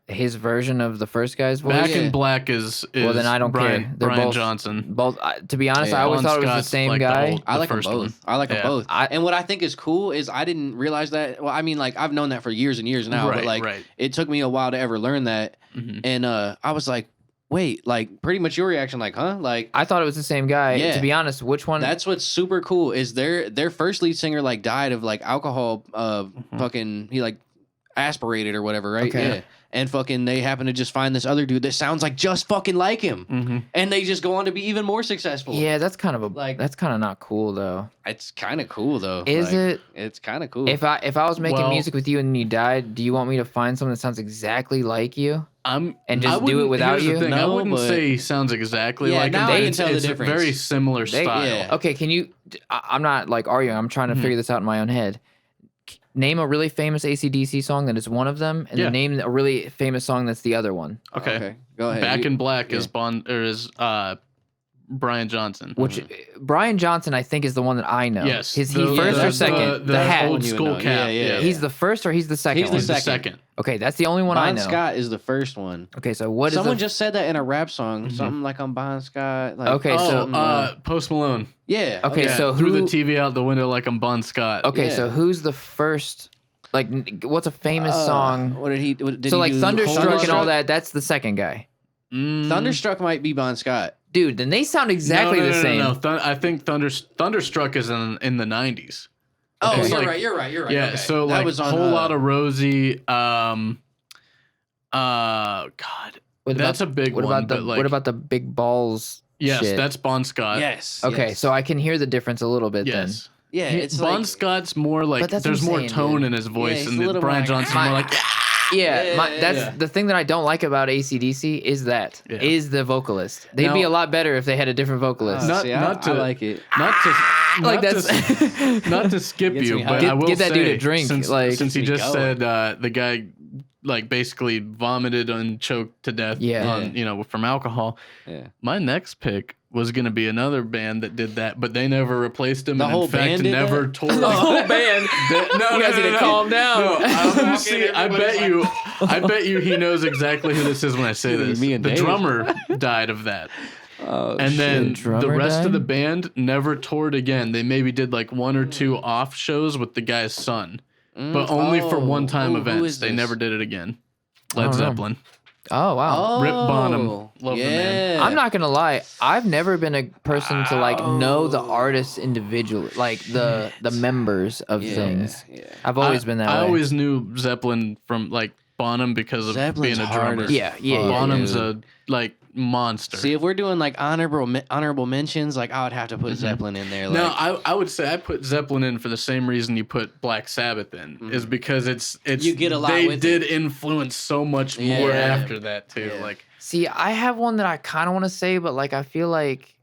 his version of the first guy's voice? Back yeah. in Black is Well, then I don't Brian, care. They're Brian both- Johnson. Both. To be honest, Yeah. I always Bon thought it was Scott's the same like the guy. whole- I like them first both. one. I like them Yeah. both. And what I think is cool is I didn't realize that. Well, I mean, like I've known that for years and years now, right, but like right. it took me a while to ever learn that. Mhm. And I was like, wait, like pretty much your reaction, like, huh? Like I thought it was the same guy. Yeah. To be honest, which one? that's what's super cool is their first lead singer like died of like alcohol, fucking he like aspirated or whatever, right? Okay. Yeah. And fucking they happen to just find this other dude that sounds like just fucking like him, and they just go on to be even more successful. Yeah, that's kind of Like- that's kind of not cool though. It's kind of cool though. Is Like, it? It's kind of cool. If I was making Well- music with you and you died, do you want me to find someone that sounds exactly like you? And just do it without you? I No, wouldn't but- say he sounds exactly Yeah, like now him. I But can it's, tell the it's a difference. very similar They- style. yeah. Okay, can you? I'm not like arguing. I'm trying to figure this out in my own head. Name a really famous AC/DC song that is one of them, and Yeah. then name a really famous song that's the other one. Okay. Go ahead. Back You- in Black yeah. is Brian Johnson. Which Brian Johnson, I think, is the one that I know. Yes. Is he first or that's second? The, The hat. old One you would school know. cap. Yeah. He's the first or he's the second He's the one? He's the second. second. Okay, that's the only one I Bon know. Scott is the first one. Okay, so what is Someone the, just said that in a rap song. Something like I'm Bon Scott. Like, Okay, so- Post Malone. yeah. Okay, Yeah, so threw the who- TV out the window like I'm Bon Scott. Okay, Yeah. so who's the first? Like, what's a famous song? What did he? Did So he like do Thunderstruck and all Thunderstruck? that. That's the second guy, Thunderstruck might be Bon Scott. dude. Then they sound exactly no, the same. No. I think Thunderstruck is in the 90s. Oh, It's you're like- right. You're right. You're right. Yeah, okay. so that like was on whole lot of Rosie. God, What that's a big what one. about the but like, what about the big balls? yes, shit? that's Bon Scott. yes. Okay, yes. so I can hear the difference a little bit Yes. yeah, it's Bon like Scott's more like But that's there's what I'm more saying, tone dude. in his voice, he's and a then little Brian more like, Johnson's more like then. Yeah, that's yeah. the thing that I don't like about AC/DC is Yeah. the vocalist. They'd be Now- a lot better if they had a different vocalist. Not- see, not I to- like it. not to like not that's to, not to skip Gets you, me but hyped. I will Get that dude say, a drink, since, like- since he Gets me just going. said the guy like basically vomited and choked to death Yeah. on, from alcohol. Yeah. My next pick was going to be another band that did that, but they never replaced him. The and whole in fact, band did never that? toured. the whole band. No, You guys need to calm down. No, Fucking see, I bet you he knows exactly who this is when I say Either this. me and The Dave. drummer died of that. Oh, And then the drummer rest died? of the band never toured again. They maybe did like one or two off shows with the guy's son, but only for one-time events. They never did it again. Led don't know. Zeppelin. Oh wow. Rip Bonham. Love the man. I'm not gonna lie. I've never been a person to like know the artists individually, like the members of things. Yeah. I've always been that I way. always knew Zeppelin from like Bonham because of Zeppelin's being a hard drummer. as Yeah, yeah, yeah, Bonham's dude. a like monster. See, if we're doing like honorable mentions, like I would have to put Zeppelin in there. Like, No, I would say I put Zeppelin in for the same reason you put Black Sabbath in, is because it's You get a lot they with did influence so much more Yeah. after that too. Yeah. Like See, I have one that I kind of want to say, but like I feel like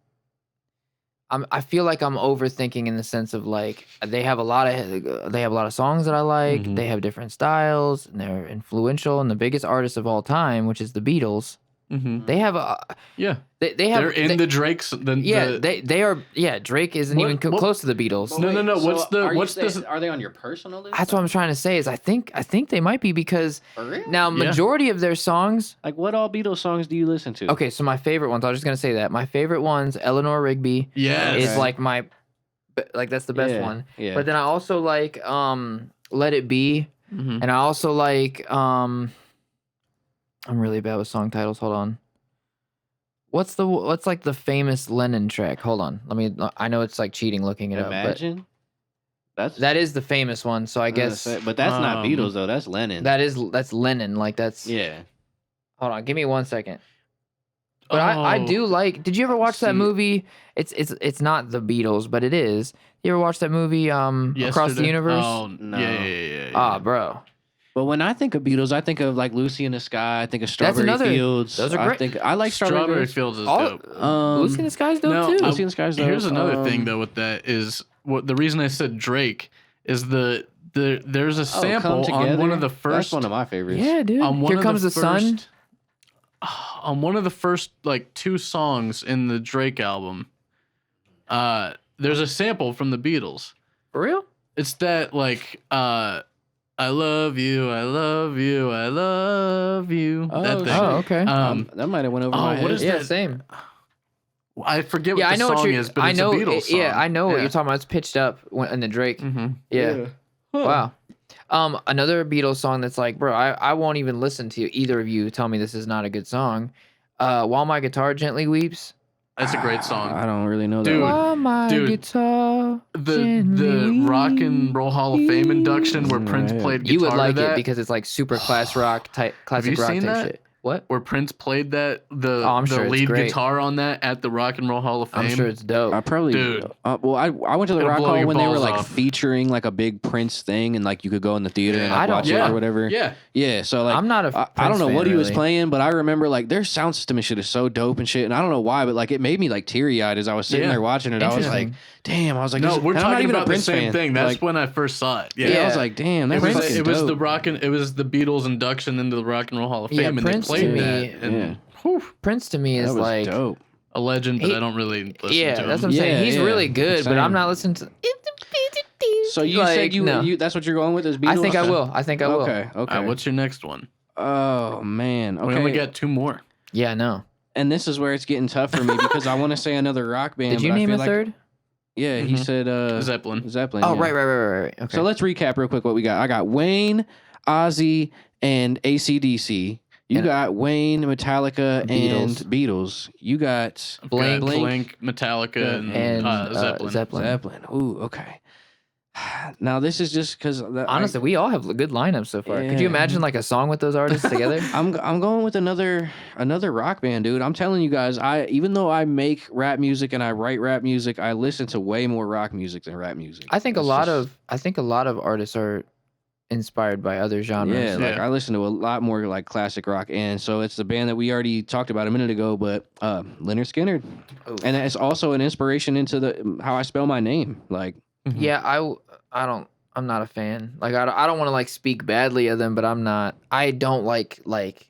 I'm overthinking in the sense of like they have a lot of songs that I like. Mhm. They have different styles and they're influential. And the biggest artist of all time, which is the Beatles, they have a yeah, they have they're in the Drake's. they are Drake isn't What- even what- close to the Beatles. No, what's the- are you what's the- saying- Are they on your personal list? That's what I'm trying to say is I think they might be because For real? now majority of their songs. Like, what all Beatles songs do you listen to? Okay, so my favorite ones. I was just gonna say that my favorite ones, Eleanor Rigby, Yes. is Okay. like that's the best Yeah, one. yeah. But then I also like Let It Be, Mhm. and I also like I'm really bad with song titles. Hold on. What's like the famous Lennon track? Hold on. I know it's like cheating looking it up, Imagine. That's but that is the famous one. So I guess but that's not Um, Beatles though. That's Lennon. that's Lennon. Like that's yeah. Hold on, give me 1 second. But I Oh. do like. Did you ever watch that See- movie? It's not the Beatles, but it is. You ever watch that movie Across the Yesterday? Universe? Oh, No. yeah. Ah, bro. But when I think of Beatles, I think of like Lucy in the Sky. I think of Strawberry another- Fields. those are I great. think I like Strawberry Fields. Fields is All dope. Lucy in the Sky's dope no, too. Lucy in the Sky is dope. Here's another thing though with that is what the reason I said Drake is there's a sample on one of the That's first one of my favorites. Yeah, dude. on one Here of comes the sun. first- on one of the first like two songs in the Drake album. There's a sample from the Beatles. For real? It's that like I love you, I love you, I love you. Oh, that thing. Oh, okay. That might have went over Oh, my head. what is yeah, that? same. I forget what Yeah, the I know song what you're. is, but I it's know. a Beatles song. Yeah, I know what you're talking about. It's pitched up in the Drake. Mm-hmm. Yeah. Wow. Another Beatles song that's like, bro, I won't even listen to either of you tell me this is not a good song. While My Guitar Gently Weeps. That's a great song. I don't really know that. Dude, one. While my dude, guitar The gently Rock and Roll Hall of Fame induction where Prince Right. played guitar You would like to that. it because it's like super classic rock type you rock seen type that? shit. What? Where Prince played that I'm the sure it's lead great. guitar on that at the Rock and Roll Hall of Fame. I'm sure it's dope. I probably Dude. well, I went to the It'll Rock blow Hall your when they were balls like off. featuring like a big Prince thing, and like you could go in the theater and like I don't- watch it yeah. or whatever. Yeah. So like I'm not a I Prince don't know fan, what he was really. playing, but I remember like their sound system and shit is so dope and shit, and I don't know why, but like it made me like teary eyed as I was sitting Yeah. there watching it. I was like, Interesting. damn. I was like, No, this- we're and I'm not talking even a about the Prince same fan. thing. That's Like, when I first saw it. yeah, Yeah. I was like, damn, It that's was, fucking it was dope. it was the Beatles induction into the Rock and Roll Hall of Yeah, Fame, and Prince they to played me- that. And Yeah. whew, Prince to me That is was like dope. a legend, but He- I don't really listen to yeah, him. that's what I'm Yeah, saying. He's yeah, really good, but I'm same. not listening to. So you like, said no. you that's what you're going with is Beatles? I think I will. I think I will. Okay, okay. All right, what's your next one? Oh man. Okay. We only got 2 more. Yeah, no. And this is where it's getting tough for me because I want to say another rock band. Did you but I name feel a like- third? Yeah, he Mhm. said Zeppelin. Zeppelin. Oh, yeah. right. Okay. So let's recap real quick what we got. I got Wayne, Ozzy, and AC/DC. You And- got Wayne, Metallica, Beatles. and Beatles. You got I've Blink. got Blink, Metallica, and Zeppelin. Zeppelin. Ooh, okay. Now this is just because Honestly, we all have good lineups so far. Could you Yeah. imagine like a song with those artists together? I'm going with another rock band, dude. I'm telling you guys, even though I make rap music and I write rap music, I listen to way more rock music than rap music. I think It's a lot just- of artists are inspired by other genres. Yeah, like Yeah. I listen to a lot more like classic rock, and so it's the band that we already talked about a minute ago, but Leonard Skinner, Oof. and it's also an inspiration into the how I spell my name. Like, Yeah, I'm not a fan. Like I don't want to like speak badly of them, but I don't like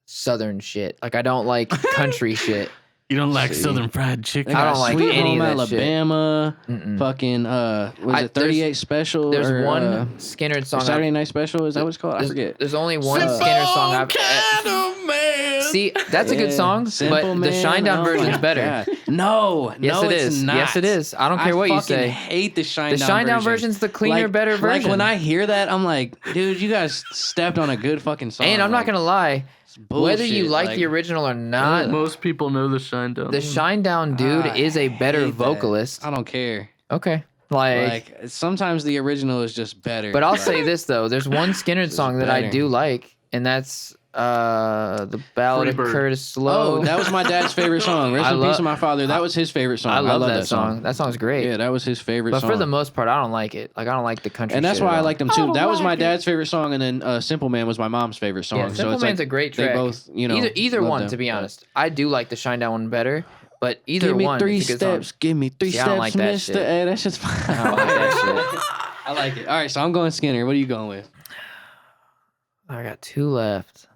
southern shit. Like I don't like country shit. You don't like See. Southern Fried Chicken? they I got don't like Sweet any Home of that shit. Alabama, Mm-mm. fucking was I- it 38 Special? There's or, one Skinner song. Saturday Night Special. Is that what it's called? I forget. There's only one Skinner song I've. man. See, that's a good Yeah. song, Simple but the Man. Shinedown Oh version's my better. God. No, Yes, no, it it's is. not. Yes, it is. I don't care what you fucking say. hate the Shinedown The Shinedown version. version's the cleaner, better version. Like when I hear that, I'm like, dude, you guys stepped on a good fucking song. And I'm not Like, gonna lie, it's whether you bullshit. like the original or not, Most people know the Shinedown. the Shinedown dude I is a better hate that. vocalist. I don't care. Okay, like, Sometimes the original is just better. but I'll say this though: there's one Skinner This is song that I better. do like, and that's the Ballad of Freebird. Curtis Slow. Oh, that was my dad's favorite song. Rest I in lo- peace to my father. That was his favorite song. I love that song. That song's great. Yeah, that was his favorite but song. for the most part, I don't like it. Like I don't like the country. and that's shit why at I all. liked them too. That was my dad's favorite song, and then Simple Man was my mom's favorite song. Yeah, so Simple it's Man's like a great they track. both, you know, either love one, them. to be honest. I do like the Shinedown one better, but either Give me one. 3 it's a good song. steps. Give me 3 See, I steps, don't like that Mister. shit. Hey, that's just fine. I don't like that shit. I like it. All right, so I'm going Skinner. What are you going with? I got 2 left.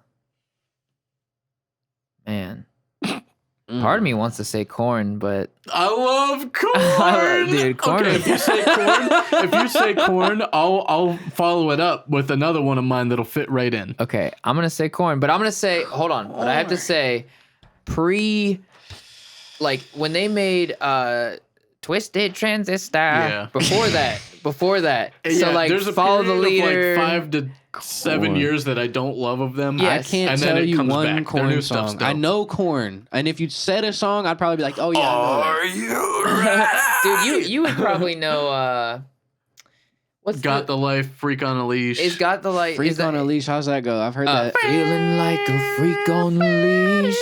Man, Mm. part of me wants to say Corn, but I love corn, Dude, Korn Okay, is- if you say corn, I'll follow it up with another one of mine that'll fit right in. okay, I'm gonna say Corn. But I'm gonna say, hold on. But I have to say, like when they made Twisted Transistor. Yeah. Before that. So Yeah, like there's a follow the period leader. of like 5 to 7 Corn. years that I don't love of them. Yeah. I Yes. can't And then tell it you comes one back. Their Corn new stuff's song. dope. I know Corn, and if you said a song, I'd probably be like, "Oh yeah, I know that." Dude, you would probably know what's Got the life, freak on a leash. Is got the light Freak is that, on a leash. How's that go? I've heard that. feeling like a freak on the leash.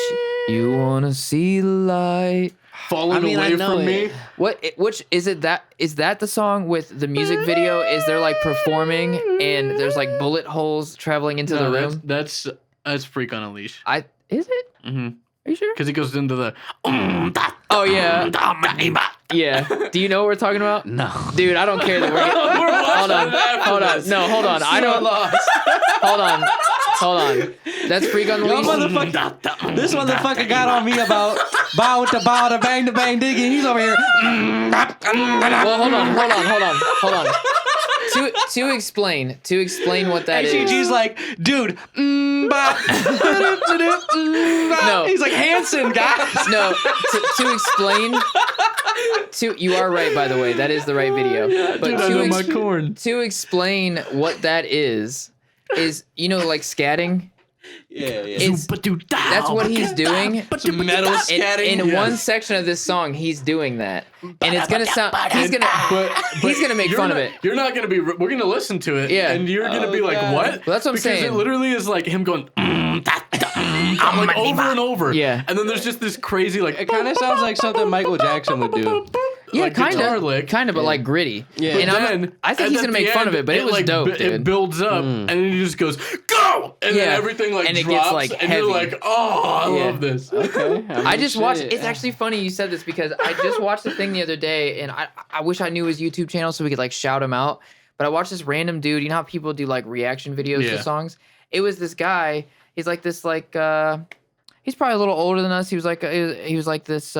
You wanna see the light. falling I mean, I away know from it. me. Which is it that is that the song with the music video? Is there like performing and there's like bullet holes traveling into the room? That's freak on a leash. Is it? Mm-hmm. Are you sure? Because he goes into the. Oh yeah. Yeah. Do you know what we're talking about? No. Dude, I don't care that we're hold on. No, hold on. I don't Hold on. That's freak on the Y'all leash. This motherfucker got on me about bow to bow to bang to bang digging. He's over here. Well, hold on. To explain what that is. HG's like, dude. No. No. He's like Hanson, guys. No, to explain. You are right, by the way. That is the right video. But Dude, I know my corn. to explain what that is like scatting. Yeah. That's what he's doing. Some metal scatting. In one section of this song, he's doing that, and it's gonna sound. He's gonna make fun of it. You're not gonna be. We're gonna listen to it. Yeah. And you're gonna be like, God. what? Well, that's what I'm saying. Because it literally is like him going, like over and over. Yeah. And then there's just this crazy like. It kind of sounds like something Michael Jackson would do. Yeah, like guitar lick. kind of, but like gritty. Yeah. and Then, I think he's at gonna the make fun of end, it, but it was like, dope, dude. It builds up, and then he just goes, go! And Yeah. then everything like And it drops, gets, like, and heavy. you're like, oh, I Yeah. love this. Okay. I just watched. It's actually funny you said this because I just watched the thing the other day, and I wish I knew his YouTube channel so we could like shout him out. But I watched this random dude. You know how people do like reaction videos Yeah. to songs? It was this guy. He's like this like he's probably a little older than us. He was like this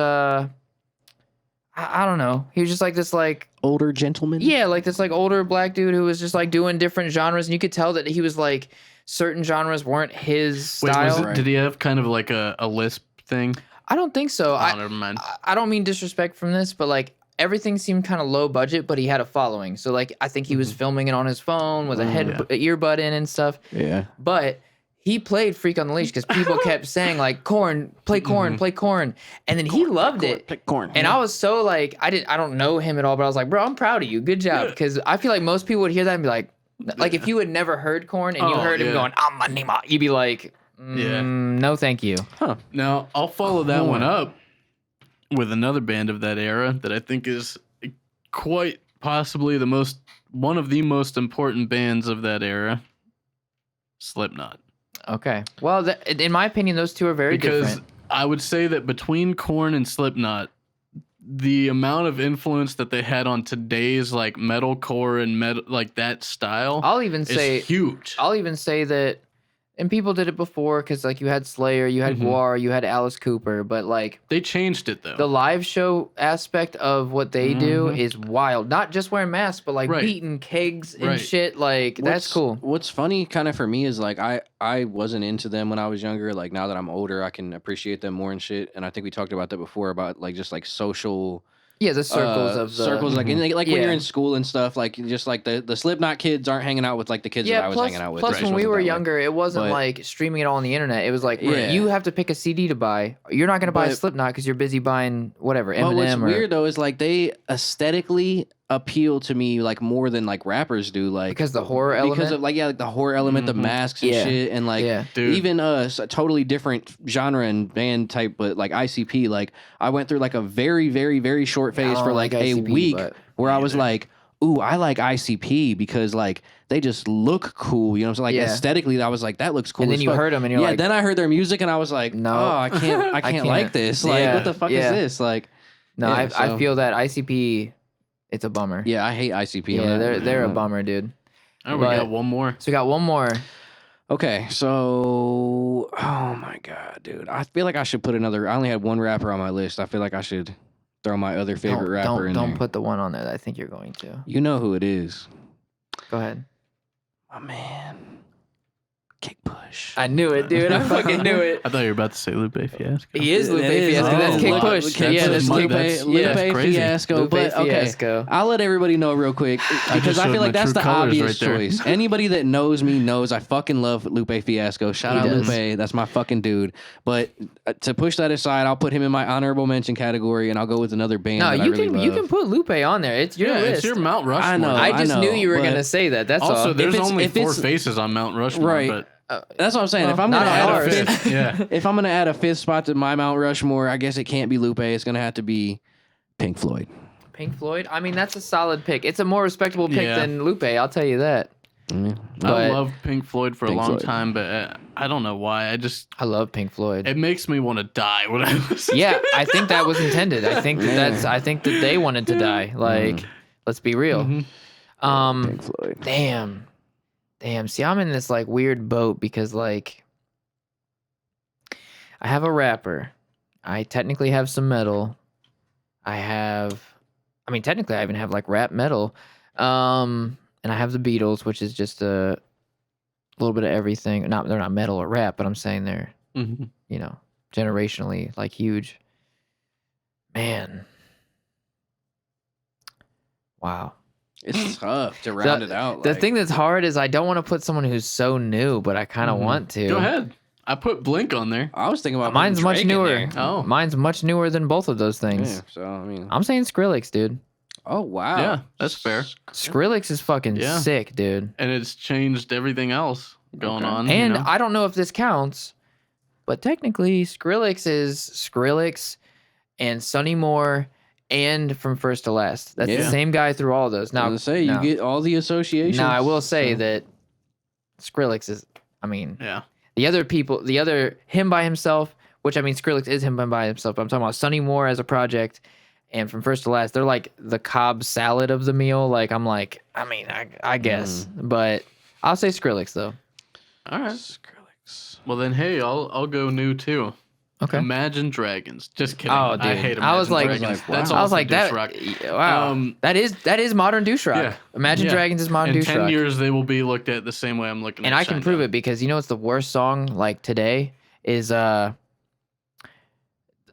I don't know. He was just like this like older gentleman. yeah, like this like older black dude who was just like doing different genres, and you could tell that he was like certain genres weren't his Wait, style. did he have kind of like a lisp thing? I don't think so. Oh, never mind. I don't mean disrespect from this, but like everything seemed kind of low budget, but he had a following. So like I think he was filming it on his phone with a earbud in and stuff. Yeah. But he played Freak on the Leash because people kept saying like Korn, play Korn, play Korn, and then he loved it. Pick corn. And I was so like I don't know him at all, but I was like, bro, I'm proud of you. Good job. Because I feel like most people would hear that and be like if you had never heard Korn and you heard him going, I'm a Nima, you'd be like, no, thank you. Now, I'll follow that one up with another band of that era that I think is quite possibly one of the most important bands of that era, Slipknot. Okay. Well, in my opinion, those two are very different. I would say that between Korn and Slipknot, the amount of influence that they had on today's like metalcore and metal like that style, I'll even say huge. I'll even say that, and people did it before because like you had Slayer, you had Guar, you had Alice Cooper, but like They changed it though. the live show aspect of what they do is wild. Not just wearing masks, but like beating kegs and shit. Like that's cool. What's funny kind of for me is like I wasn't into them when I was younger. Like now that I'm older, I can appreciate them more and shit. And I think we talked about that before about like just like social Yeah, the circles of the circles, like when you're in school and stuff, like just like the Slipknot kids aren't hanging out with like the kids that I was hanging out with. Plus, when we were younger, it wasn't like streaming it all on the internet. It was like you have to pick a CD to buy. You're not going to buy Slipknot because you're busy buying whatever Eminem. But what's weird though is like they aesthetically appeal to me like more than like rappers do, like because the horror element, because of like like the horror element, the masks and shit, and like even a totally different genre and band type, but like ICP, like I went through like a very very very short phase for like a week where I was like, ooh, I like ICP because like they just look cool, you know what I'm saying? Like aesthetically, I was like, that looks cool. And then you heard them and you're like, then I heard their music and I was like, no, oh, I can't like this. Like, what the fuck is this? Like, no, I feel that ICP. It's a bummer. Yeah, I hate ICP. Yeah, they're a bummer, dude. Oh, we got one more. So we got one more. Okay, so oh my god, dude, I feel like I should put another. I only had one rapper on my list. I feel like I should throw my other favorite rapper in Don't there. put the one on there that I think you're going to. You know who it is. Go ahead. My man, Kick Push. I knew it, dude. I fucking knew it. I thought you were about to say Lupe Fiasco. He is Lupe Fiasco. That's Kick Push. Yeah, that's Lupe crazy. Fiasco. But okay, I'll let everybody know real quick because I feel like that's the obvious choice. Anybody that knows me knows I fucking love Lupe Fiasco. Shout out Lupe. That's my fucking dude. But to push that aside, I'll put him in my honorable mention category, and I'll go with another band. No, that you I really can love. you can put Lupe on there. It's your list. It's your Mount Rushmore. I know. I just knew you were but gonna say that. That's also, all. there's only if 4 it's- faces on Mount Rushmore. Right. But That's what I'm saying. Well, If I'm not gonna on add ours. a fifth, yeah. if I'm gonna add a fifth spot to my Mount Rushmore, I guess it can't be Lupe. It's gonna have to be Pink Floyd. Pink Floyd. I mean, that's a solid pick. It's a more respectable pick Yeah. than Lupe. I'll tell you that. I But- love Pink Floyd for a Pink long Floyd. time, but I don't know why. I love Pink Floyd. It makes me want to die when I listen. Yeah, I think that was intended. I think I think that they wanted to die. Like, let's be real. Pink Floyd. Damn. See, I'm in this like weird boat because like I have a rapper. I technically have some metal. Technically I even have like rap metal. And I have the Beatles, which is just a little bit of everything. They're not metal or rap, but I'm saying they're, you know, generationally like huge. Man. Wow. It's tough to round it out. The like- thing that's hard is I don't want to put someone who's so new, but I kind of want to. Go ahead. I put Blink on there. I was thinking about Mine's putting much Drake in newer. there. Oh. Mine's much newer than both of those things. Yeah, so I mean, I'm saying Skrillex, dude. oh wow, Yeah, that's fair. Skrillex is fucking Yeah. sick, dude. And it's changed everything else going Okay. on. And you know? I don't know if this counts, but technically Skrillex is Skrillex and Sonny Moore and From First to Last. That's the Yeah. same guy through all those. Now, Now, say you get all the associations. now I will say so- that Skrillex is, I mean, yeah. him by himself, which I mean, Skrillex is him by himself. But I'm talking about Sonny Moore as a project and From First to Last. They're like the Cobb salad of the meal. Like, I guess. But I'll say Skrillex, though. All right. Skrillex. Well, then, hey, I'll go new too. Okay. Imagine Dragons. Just kidding. Oh, dude. I hate Imagine I was like- Dragons. wow. That's I was also like, douche that, rock. wow. That is modern douche rock. Yeah. Imagine Yeah. Dragons is modern In douche 10 rock. years, they will be looked at the same way I'm looking And at I can Shine prove Down. it because you know what's the worst song like today is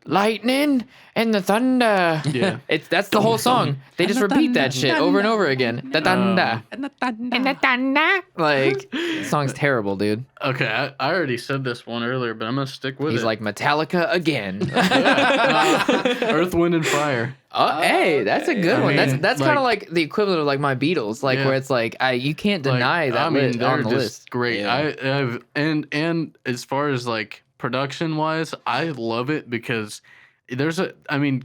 Lightning and the Thunder. Yeah. That's the whole song. They just repeat that shit over and over again. The thunder. And the thunder. Like, this song's terrible, dude. Okay, I already said this one earlier, but I'm going to stick with He's it. like Metallica again. Earth, Wind, and Fire. Oh, hey, that's a good I one. mean, That's kind of like the equivalent of like my Beatles, like Yeah. where it's like you can't deny Like, that I mean, list they're on the just list. great. Yeah. I've and as far as like production wise, I love it because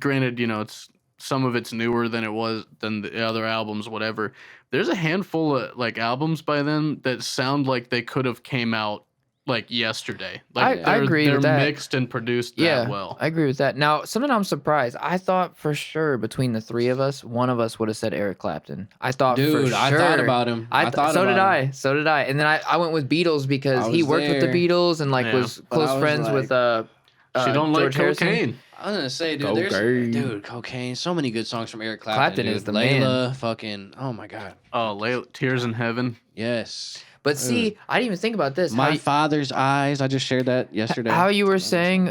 granted, you know, it's some of it's newer than it was than the other albums, whatever. There's a handful of like albums by them that sound like they could have came out like yesterday. Like I agree they're with that. mixed and produced Yeah, that well. I agree with that. Now, something I'm surprised. I thought for sure between the three of us, one of us would have said Eric Clapton. I thought for Dude, sure. I thought about him. So did I. So did I. And then I went with Beatles because I he was worked with the there. Beatles and like Yeah. was But I close was friends like, with She don't like George Harrison. cocaine. I was gonna say, dude, Cocaine. cocaine. So many good songs from Eric Clapton. Clapton dude. is the Layla, man. fucking, oh my god, Oh, Tears in Heaven. yes. But see, I didn't even think about this. My Father's Eyes. I just shared that yesterday. How you were saying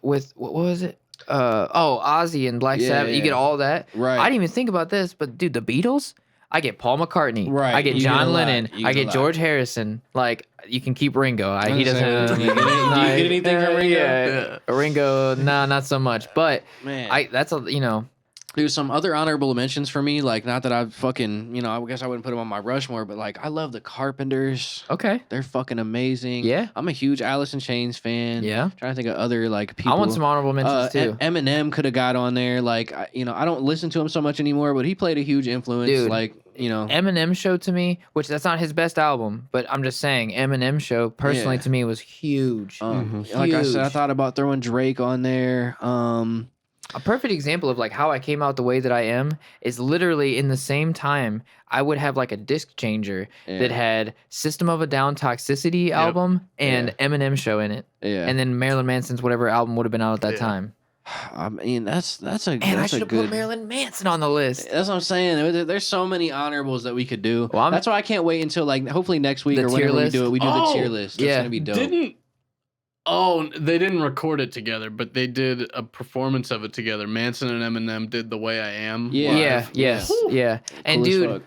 with what was it? Ozzy and Black Yeah, Sabbath. You yeah. get all that. Right. I didn't even think about this, but dude, the Beatles. I get Paul McCartney. Right, I get you get a John lot. Lennon. You I get a get lot. George Harrison. Like you can keep Ringo. He doesn't. Do you get anything from Ringo? Yeah, Ringo. Nah, not so much. But Man, that's a dude, some other honorable mentions for me. Like, not that I fucking, you know, I guess I wouldn't put them on my Rushmore, but like, I love the Carpenters. okay. They're fucking amazing. Yeah. I'm a huge Alice in Chains fan. Yeah. Trying to think of other like people. I want some honorable mentions too. Eminem could have got on there. Like, I don't listen to him so much anymore, but he played a huge influence. Dude. Like, you know, Eminem Show to me, which that's not his best album, but I'm just saying Eminem Show personally Yeah. to me was huge. like I said, I Huge. thought about throwing Drake on there. A perfect example of like how I came out the way that I am is literally in the same time I would have like a disc changer that had System of a Down Toxicity album and Eminem Show in it. Yeah. And then Marilyn Manson's whatever album would have been out at that Yeah. time. I mean, that's a And I that's should a have good. put Marilyn Manson on the list. That's what I'm saying. There's so many honorables that we could do. Well, that's why I can't wait until like hopefully next week The or tier whenever list? we do it. We do the tier list. That's yeah. gonna be dope. They didn't record it together, but they did a performance of it together. Manson and Eminem did The Way I Am. Yeah. live. Yeah, yes, yeah. And Cool as dude, fuck.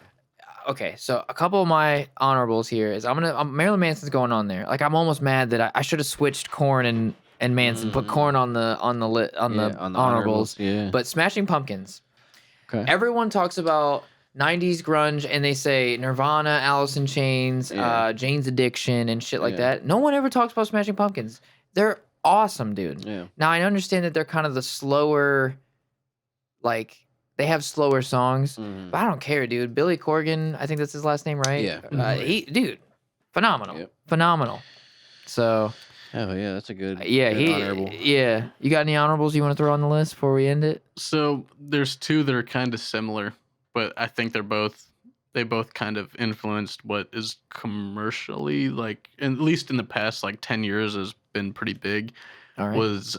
okay, so a couple of my honorables here is Marilyn Manson's going on there. Like I'm almost mad that I should have switched Korn and Manson, put Korn on the honorables. Yeah. But Smashing Pumpkins. Okay. Everyone talks about 90s grunge and they say Nirvana, Alice in Chains, Yeah. Jane's Addiction and shit like Yeah. that. No one ever talks about Smashing Pumpkins. They're awesome, dude. Yeah. Now I understand that they're kind of the slower, like they have slower songs, Mhm. but I don't care, dude. Billy Corgan, I think that's his last name, right? Yeah. Dude, phenomenal, Yep. phenomenal. So Oh yeah, that's a good. yeah, good honorable. yeah. You got any honorables you want to throw on the list before we end it? So there's two that are kind of similar, but I think they both kind of influenced what is commercially like, at least in the past like 10 years has been pretty big. All right. Was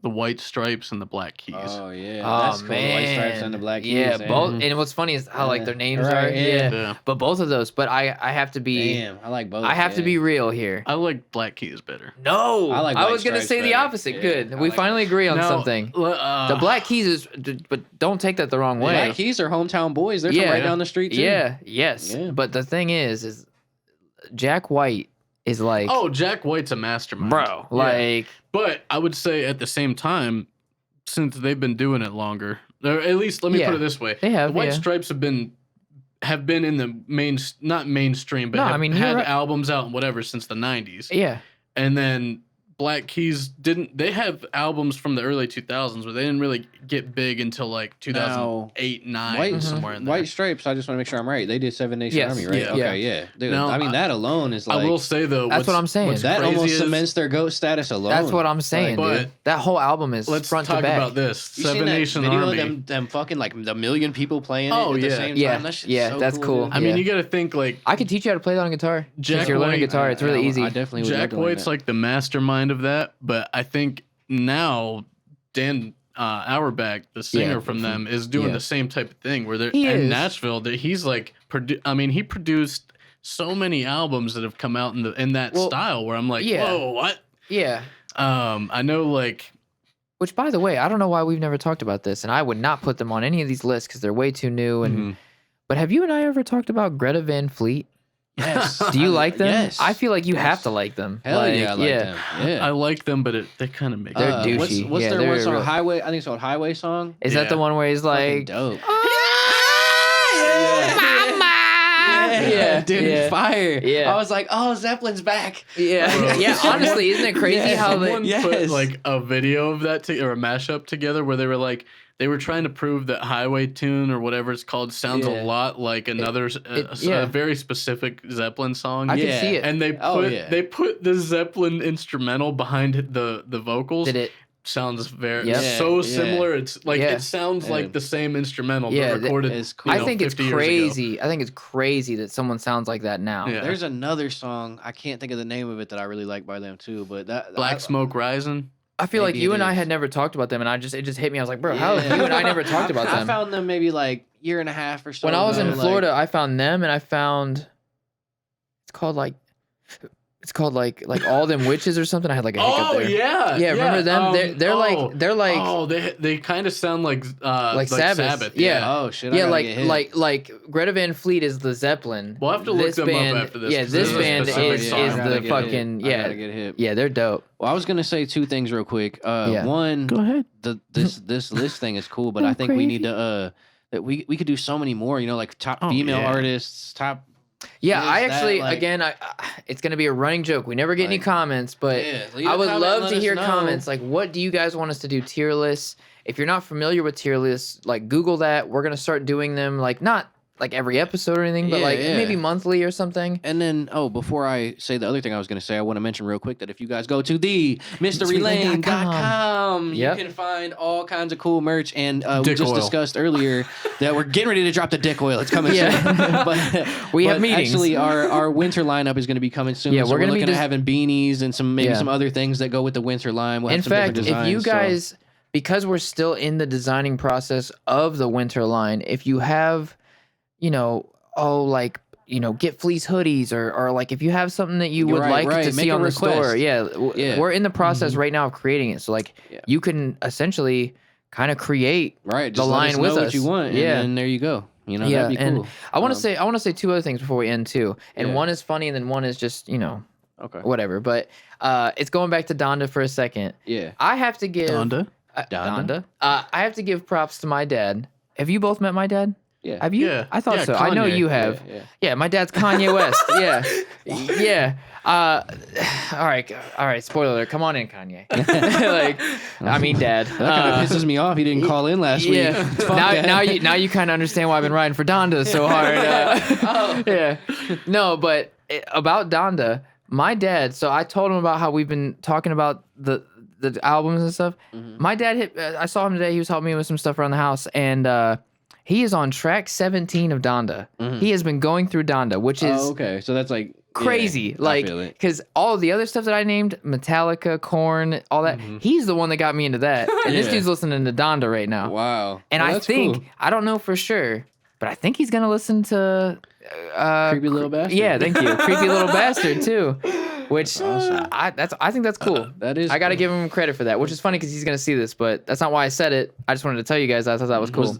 the White Stripes and the Black Keys. Oh yeah, Oh that's cool. The White Stripes and the Black Keys. Yeah, man. both. And what's funny is how like their names Right, are. yeah. Yeah. But both of those. But I have to be. Damn, I like both. I have to yeah. be real here. I like Black Keys better. No, I like I White was gonna Stripes say the better. opposite. Yeah, Good, I we like finally agree on Now, something. The Black Keys is, but don't take that the wrong way. Black Keys are hometown boys. They're from Yeah. right down the street too. Yeah, yes. Yeah. But the thing is Jack White is like, Oh, Jack White's a mastermind. bro, Yeah. like, But I would say at the same time, since they've been doing it longer, or at least let me Yeah. put it this way: they have. the White yeah. Stripes have been in the not mainstream, but No, have I mean, you're had right. albums out and whatever since the 90s. Yeah. And then Black Keys didn't. They have albums from the early 2000s, but they didn't really get big until like 2008, 9, White, somewhere in there. White Stripes. I just want to make sure I'm right. They did Seven Nation Yes. Army, right? Yeah. Okay, yeah. Dude, Now, I mean that alone is like I will say though, That's what I'm saying. what's that crazy almost is- cements their GOAT status alone. That's what I'm saying, But dude. That whole album is Let's front talk to back. about this. You seen Seven that Nation video Army. of them fucking like the million people playing Oh, it at the yeah. same Yeah, time? That shit's yeah, so that's cool. dude. I mean, Yeah. you got to think like I could teach you how to play that on guitar. Jack Since you're learning White- guitar, it's really Yeah, easy. I definitely would love Jack to learn White's that. like the mastermind of that, but I think now Dan Auerbach, the singer Yeah. from them, is doing Yeah. the same type of thing where they're He in is. Nashville. That he's like, he produced so many albums that have come out in that Well, style where I'm like, yeah. whoa, what? Yeah. I know like Which, by the way, I don't know why we've never talked about this, and I would not put them on any of these lists because they're way too new. And Mhm. But have you and I ever talked about Greta Van Fleet? Yes. Do you like them? Yes. I feel like you have to like them. Hell yeah, I like them. Yeah. I like them, but they kind of make They're it. douchey. What's Yeah, their one they're song? real- Highway. I think it's called Highway Song. Is that the Yeah. one where he's Fucking like, dope. Yeah, dude, yeah. fire. Yeah. I was like, oh, Zeppelin's back. yeah, Bro. yeah. Honestly, isn't it crazy Yeah. how they? Someone Yes. put like a video of that or a mashup together where they were like they were trying to prove that Highway Tune or whatever it's called sounds Yeah. a lot like another yeah. a very specific Zeppelin song. I can Yeah. see it. And they Oh, put yeah. they put the Zeppelin instrumental behind the vocals. Did it? Sounds very Yep. so Yeah. similar. It's like Yeah. it sounds Yeah. like the same instrumental Yeah, but recorded. it's cool. you I know, think it's 50 years ago. crazy. I think it's crazy that someone sounds like that now. Yeah. There's another song. I can't think of the name of it that I really like by them too. But that Black Smoke Rising. I feel like Maybe you it and I is. had never talked about them, and it just hit me. I was like, bro, how Yeah. have you and I never talked about I them? found them maybe like year and a half or so. When I was in ago, like- Florida, I found them, and I found it's called like All Them Witches or something. I had like a hiccup Oh there. yeah, Yeah, remember them? They're like oh, they kind of sound like Sabbath. Yeah. Oh shit! I yeah, gotta get hit. like Greta Van Fleet is the Zeppelin. We'll have to look This them band, up after this. Yeah, 'cause this is a band specific is song. I gotta the get fucking hit. I yeah gotta get hit. yeah they're dope. Well, I was gonna say two things real quick. Yeah. One, ahead. this list thing is cool, but Go I think we crazy. need to that we could do so many more. You know, like top Oh, female yeah. artists, top. Yeah, Is I that, actually like- again it's gonna be a running joke. We never get any Like, comments, but Yeah, leave I a would comment, love let to us hear know. comments. Like, what do you guys want us to do? Tier lists. If you're not familiar with tier lists, like Google that. We're gonna start doing them like not like every episode or anything, but Yeah, like yeah. maybe monthly or something. And then, before I say the other thing I was going to say, I want to mention real quick that if you guys go to the mysterylane.com, Yep. you can find all kinds of cool merch. And we Dick just oil. discussed earlier that we're getting ready to drop the dick oil. It's coming Yeah. soon. But We have but meetings. Actually, our winter lineup is going to be coming soon. Yeah, so we're gonna be looking at des- having beanies and maybe Yeah. some other things that go with the winter line. We'll have In some fact, different if you designs, so- guys, because we're still in the designing process of the winter line, if you have, get fleece hoodies or like if you have something that you would Right, like right. to Make see a on the request. store, Yeah. we're in the process right now of creating it. So like Yeah. you can essentially kind of create. right, the just let line us with know us. what you want. Yeah. And then there you go. You know, Yeah, that'd be and cool. I want to say two other things before we end too, and Yeah. one is funny and then one is just Okay. whatever. But it's going back to Donda for a second. Yeah. I have to give Donda. Donda. I have to give props to my dad. Have you both met my dad? Yeah. Have you? Yeah. I thought Yeah, so. I know Kanye. you have. Yeah. Yeah, my dad's Kanye West. Yeah, yeah. All right. Spoiler alert. Come on in, Kanye. Dad. That kind of pisses me off. He didn't call in last week. Yeah. now you kind of understand why I've been riding for Donda so hard. Yeah. No, but about Donda, my dad. So I told him about how we've been talking about the albums and stuff. Mhm. My dad I saw him today. He was helping me with some stuff around the house, and he is on track 17 of Donda. Mhm. He has been going through Donda, which is Oh, okay. So that's like crazy. I Like, feel it. because all of the other stuff that I named, Metallica, Korn, all that, he's the one that got me into that. And this Yeah. dude's listening to Donda right now. Wow. And Well, I that's think, cool. I don't know for sure, but I think he's going to listen to... Creepy Little Bastard. Yeah, thank you. Creepy Little Bastard, too. Which, Awesome. I think that's cool. That is I got to cool. give him credit for that, which is funny because he's going to see this, but that's not why I said it. I just wanted to tell you guys I thought that was cool.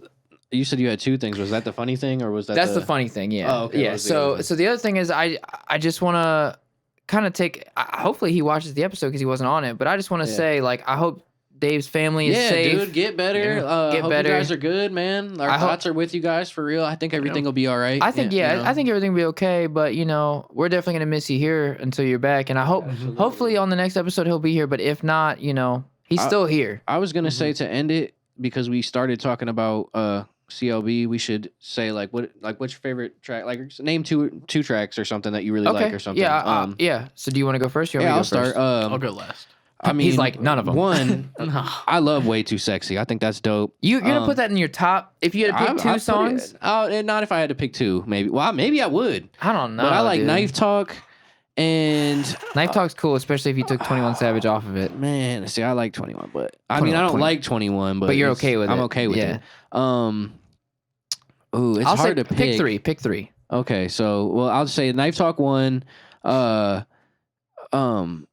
You said you had two things. Was that the funny thing, or was that That's the funny thing, yeah. Oh, okay. Yeah. What was the other thing? So the other thing is, I just want to kind of take. Hopefully, he watches the episode because he wasn't on it. But I just want to say, like, I hope Dave's family is safe. Dude, get better. Get hope better. You guys are good, man. Our thoughts are with you guys for real. I think everything will be all right. I think, I think everything will be okay. But we're definitely gonna miss you here until you're back. And I hope, hopefully, on the next episode he'll be here. But if not, he's still here. I was gonna say to end it because we started talking about CLB. We should say what's your favorite track? Like name two tracks or something that you really like or something. Yeah. Yeah. So do you want to go first? Or you Yeah, want I'll me to go start. first? I'll go last. I mean, He's like, none of them. One, No. I love Way Too Sexy. I think that's dope. You're gonna put that in your top if you had to pick two songs? Not if I had to pick two. Maybe. Well, maybe I would. I don't know. But I like dude. Knife Talk and Knife Talk's cool, especially if you took 21 Savage off of it. man, see, I like 21, but I 21, mean, I don't 20. like 21, but But you're okay with it. I'm okay with Yeah. it. Ooh, it's I'll hard say to pick. Pick three. Okay, so I'll say Knife Talk 1. Oh,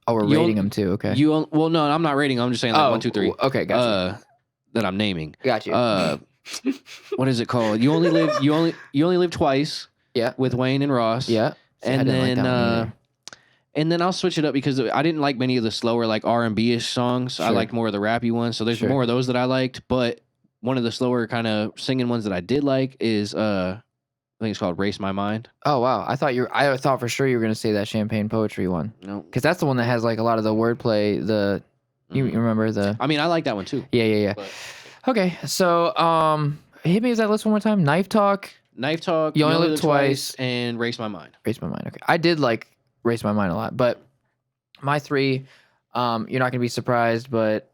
we're You rating on- them too. Okay. No, I'm not rating. I'm just saying like 1, 2, 3. Okay, gotcha. That I'm naming. Gotcha. What is it called? You only live twice. Yeah. With Wayne and Ross. Yeah. See, I And didn't like then that one either. and then I'll switch it up because I didn't like many of the slower like R&B-ish songs. I Sure. liked more of the rappy ones. So there's Sure. more of those that I liked. But one of the slower kind of singing ones that I did like is I think it's called Race My Mind. Oh wow, I thought for sure you were gonna say that Champagne Poetry one No. because that's the one that has like a lot of the wordplay. You remember the? I mean, I like that one too. Yeah. But Okay, so hit me with that list one more time. Knife Talk, Knife Talk, You Only Live Twice, and Race My Mind. Race My Mind. Okay, I did like Race My Mind a lot, but my three, you're not gonna be surprised, but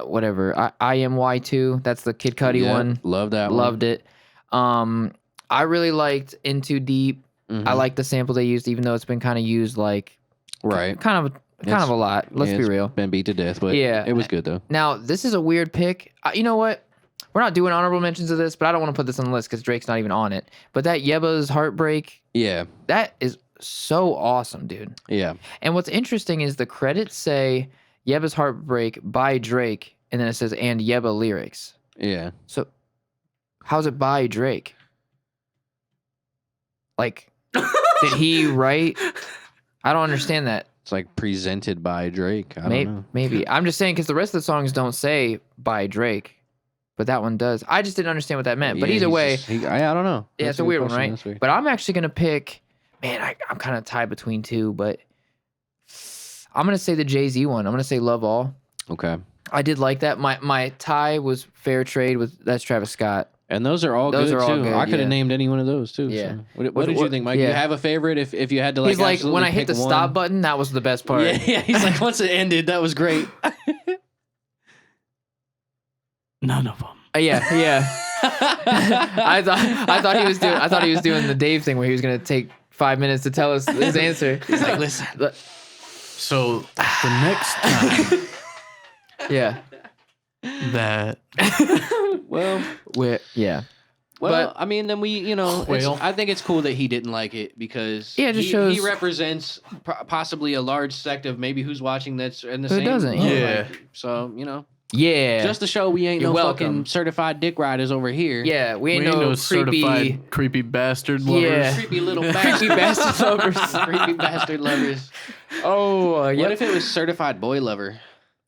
whatever. I am Y2. That's the Kid Cudi Yeah, one. Love that one. Loved it. I really liked Into Deep. Mhm. I like the sample they used, even though it's been kind of used like Right. kind of a lot. Let's be it's real. Been beat to death, but Yeah. it was good though. Now this is a weird pick. You know what? We're not doing honorable mentions of this, but I don't want to put this on the list because Drake's not even on it. But that Yebba's Heartbreak, Yeah. that is so awesome, dude. Yeah. And what's interesting is the credits say Yebba's Heartbreak by Drake, and then it says and Yebba lyrics. Yeah. So how's it by Drake? Like, did he write? I don't understand that. It's like presented by Drake. I don't know. Maybe. I'm just saying because the rest of the songs don't say by Drake, but that one does. I just didn't understand what that meant. But Yeah, either he's way, just- I don't know. yeah, That's it's a good weird one, question. right? That's weird. But I'm actually gonna pick. Man, I'm kind of tied between two, but I'm gonna say the Jay-Z one. I'm gonna say Love All. Okay. I did like that. My tie was Fair Trade with that's Travis Scott. And those are all Those good are all too. good, I could have yeah. named any one of those too. Yeah. So. What did you think, Mike? Do yeah. you have a favorite if you had to like He's like, when I hit pick the one? stop button, that was the best part. Yeah, he's like, once it ended, that was great. None of them. Yeah. I thought he was doing the Dave thing where he was gonna take 5 minutes to tell us his answer. He's like, listen. So the next time Yeah. that Well, Yeah. well, But- I mean, then we, Well. I think it's cool that he didn't like it because Yeah, it just he shows- represents possibly a large sect of maybe who's watching that's in the Who same. doesn't, boat, yeah. like, so Yeah. just to show we ain't You're no welcome. fucking certified dick riders over here. yeah. We ain't we ain't no no creepy. certified creepy bastard lovers. Yeah. Creepy little Creepy bastard lovers. Creepy bastard lovers. Oh, What if it was certified boy lover?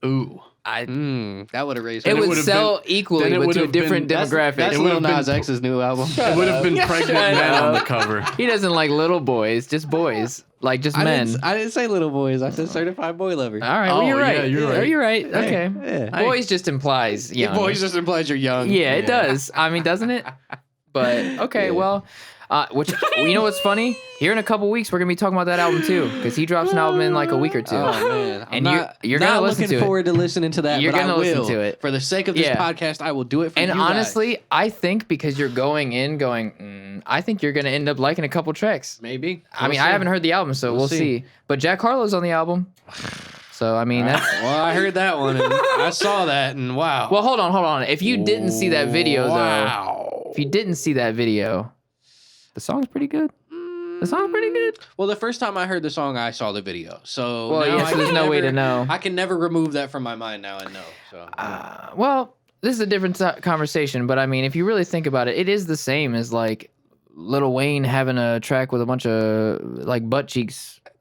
Ooh. That would have raised. It it would would've sell then equally, it but to a would've been- different demographic. That's It Lil would've been- Nas X's new album. It would have been pregnant men on the cover. He doesn't like little boys, just boys, like just men. I didn't say little boys. I said certified boy lover. All right, well, Oh, you're yeah, right. you're right. You're right. Okay. Yeah. Boys just implies young. Boys just implies you're young. Yeah, it does. I mean, doesn't it? But okay, Yeah. well, Which you know what's funny? Here in a couple weeks, we're gonna be talking about that album too, because he drops an album in like a week or two. Oh man, And you're gonna listen looking to it. forward to listening to that. You're but gonna I will. listen to it. For the sake of this podcast. I will do it for And you guys. honestly, I think because you're going, I think you're gonna end up liking a couple tracks. Maybe. I mean, I haven't heard the album, so we'll see. But Jack Harlow's on the album, so I mean that's. Well, I heard that one and I saw that and wow. Well, hold on. If you didn't see that video though, if you didn't see that video, the song's pretty good. The song's pretty good. Well, the first time I heard the song, I saw the video. So Well, now yeah, so there's no way to know. I can never remove that from my mind now and know. So Well, this is a different conversation, but I mean, if you really think about it, it is the same as like Lil Wayne having a track with a bunch of like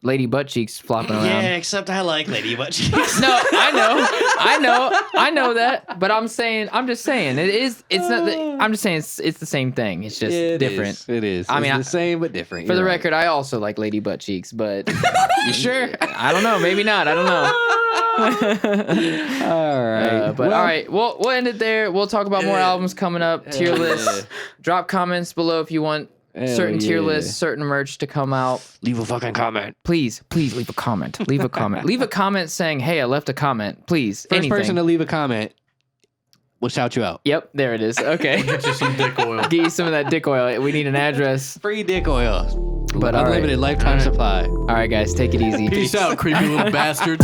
lady butt cheeks flopping around. yeah, except I like Lady Butt Cheeks. No, I know that, but I'm just saying it's not I'm just saying it's the same thing. It's just different. It is. I mean, it's the same but different. For the You're right. record, I also like lady butt cheeks, but You sure? I don't know, maybe not. I don't know. All right. But all right, we'll end it there. We'll talk about more albums coming up, tier lists. Drop comments below if you want certain tier lists, certain merch to come out. Leave a fucking comment. Please leave a comment. Leave a comment. Leave a comment saying, "Hey, I left a comment." Please, First anything. person to leave a comment, we'll shout you out. Yep, there it is. Okay. Get you some dick oil. Get you some of that dick oil. We need an address. Free dick oil. But all right. Unlimited lifetime supply. All right, guys, take it easy. Peace out, creepy little bastards.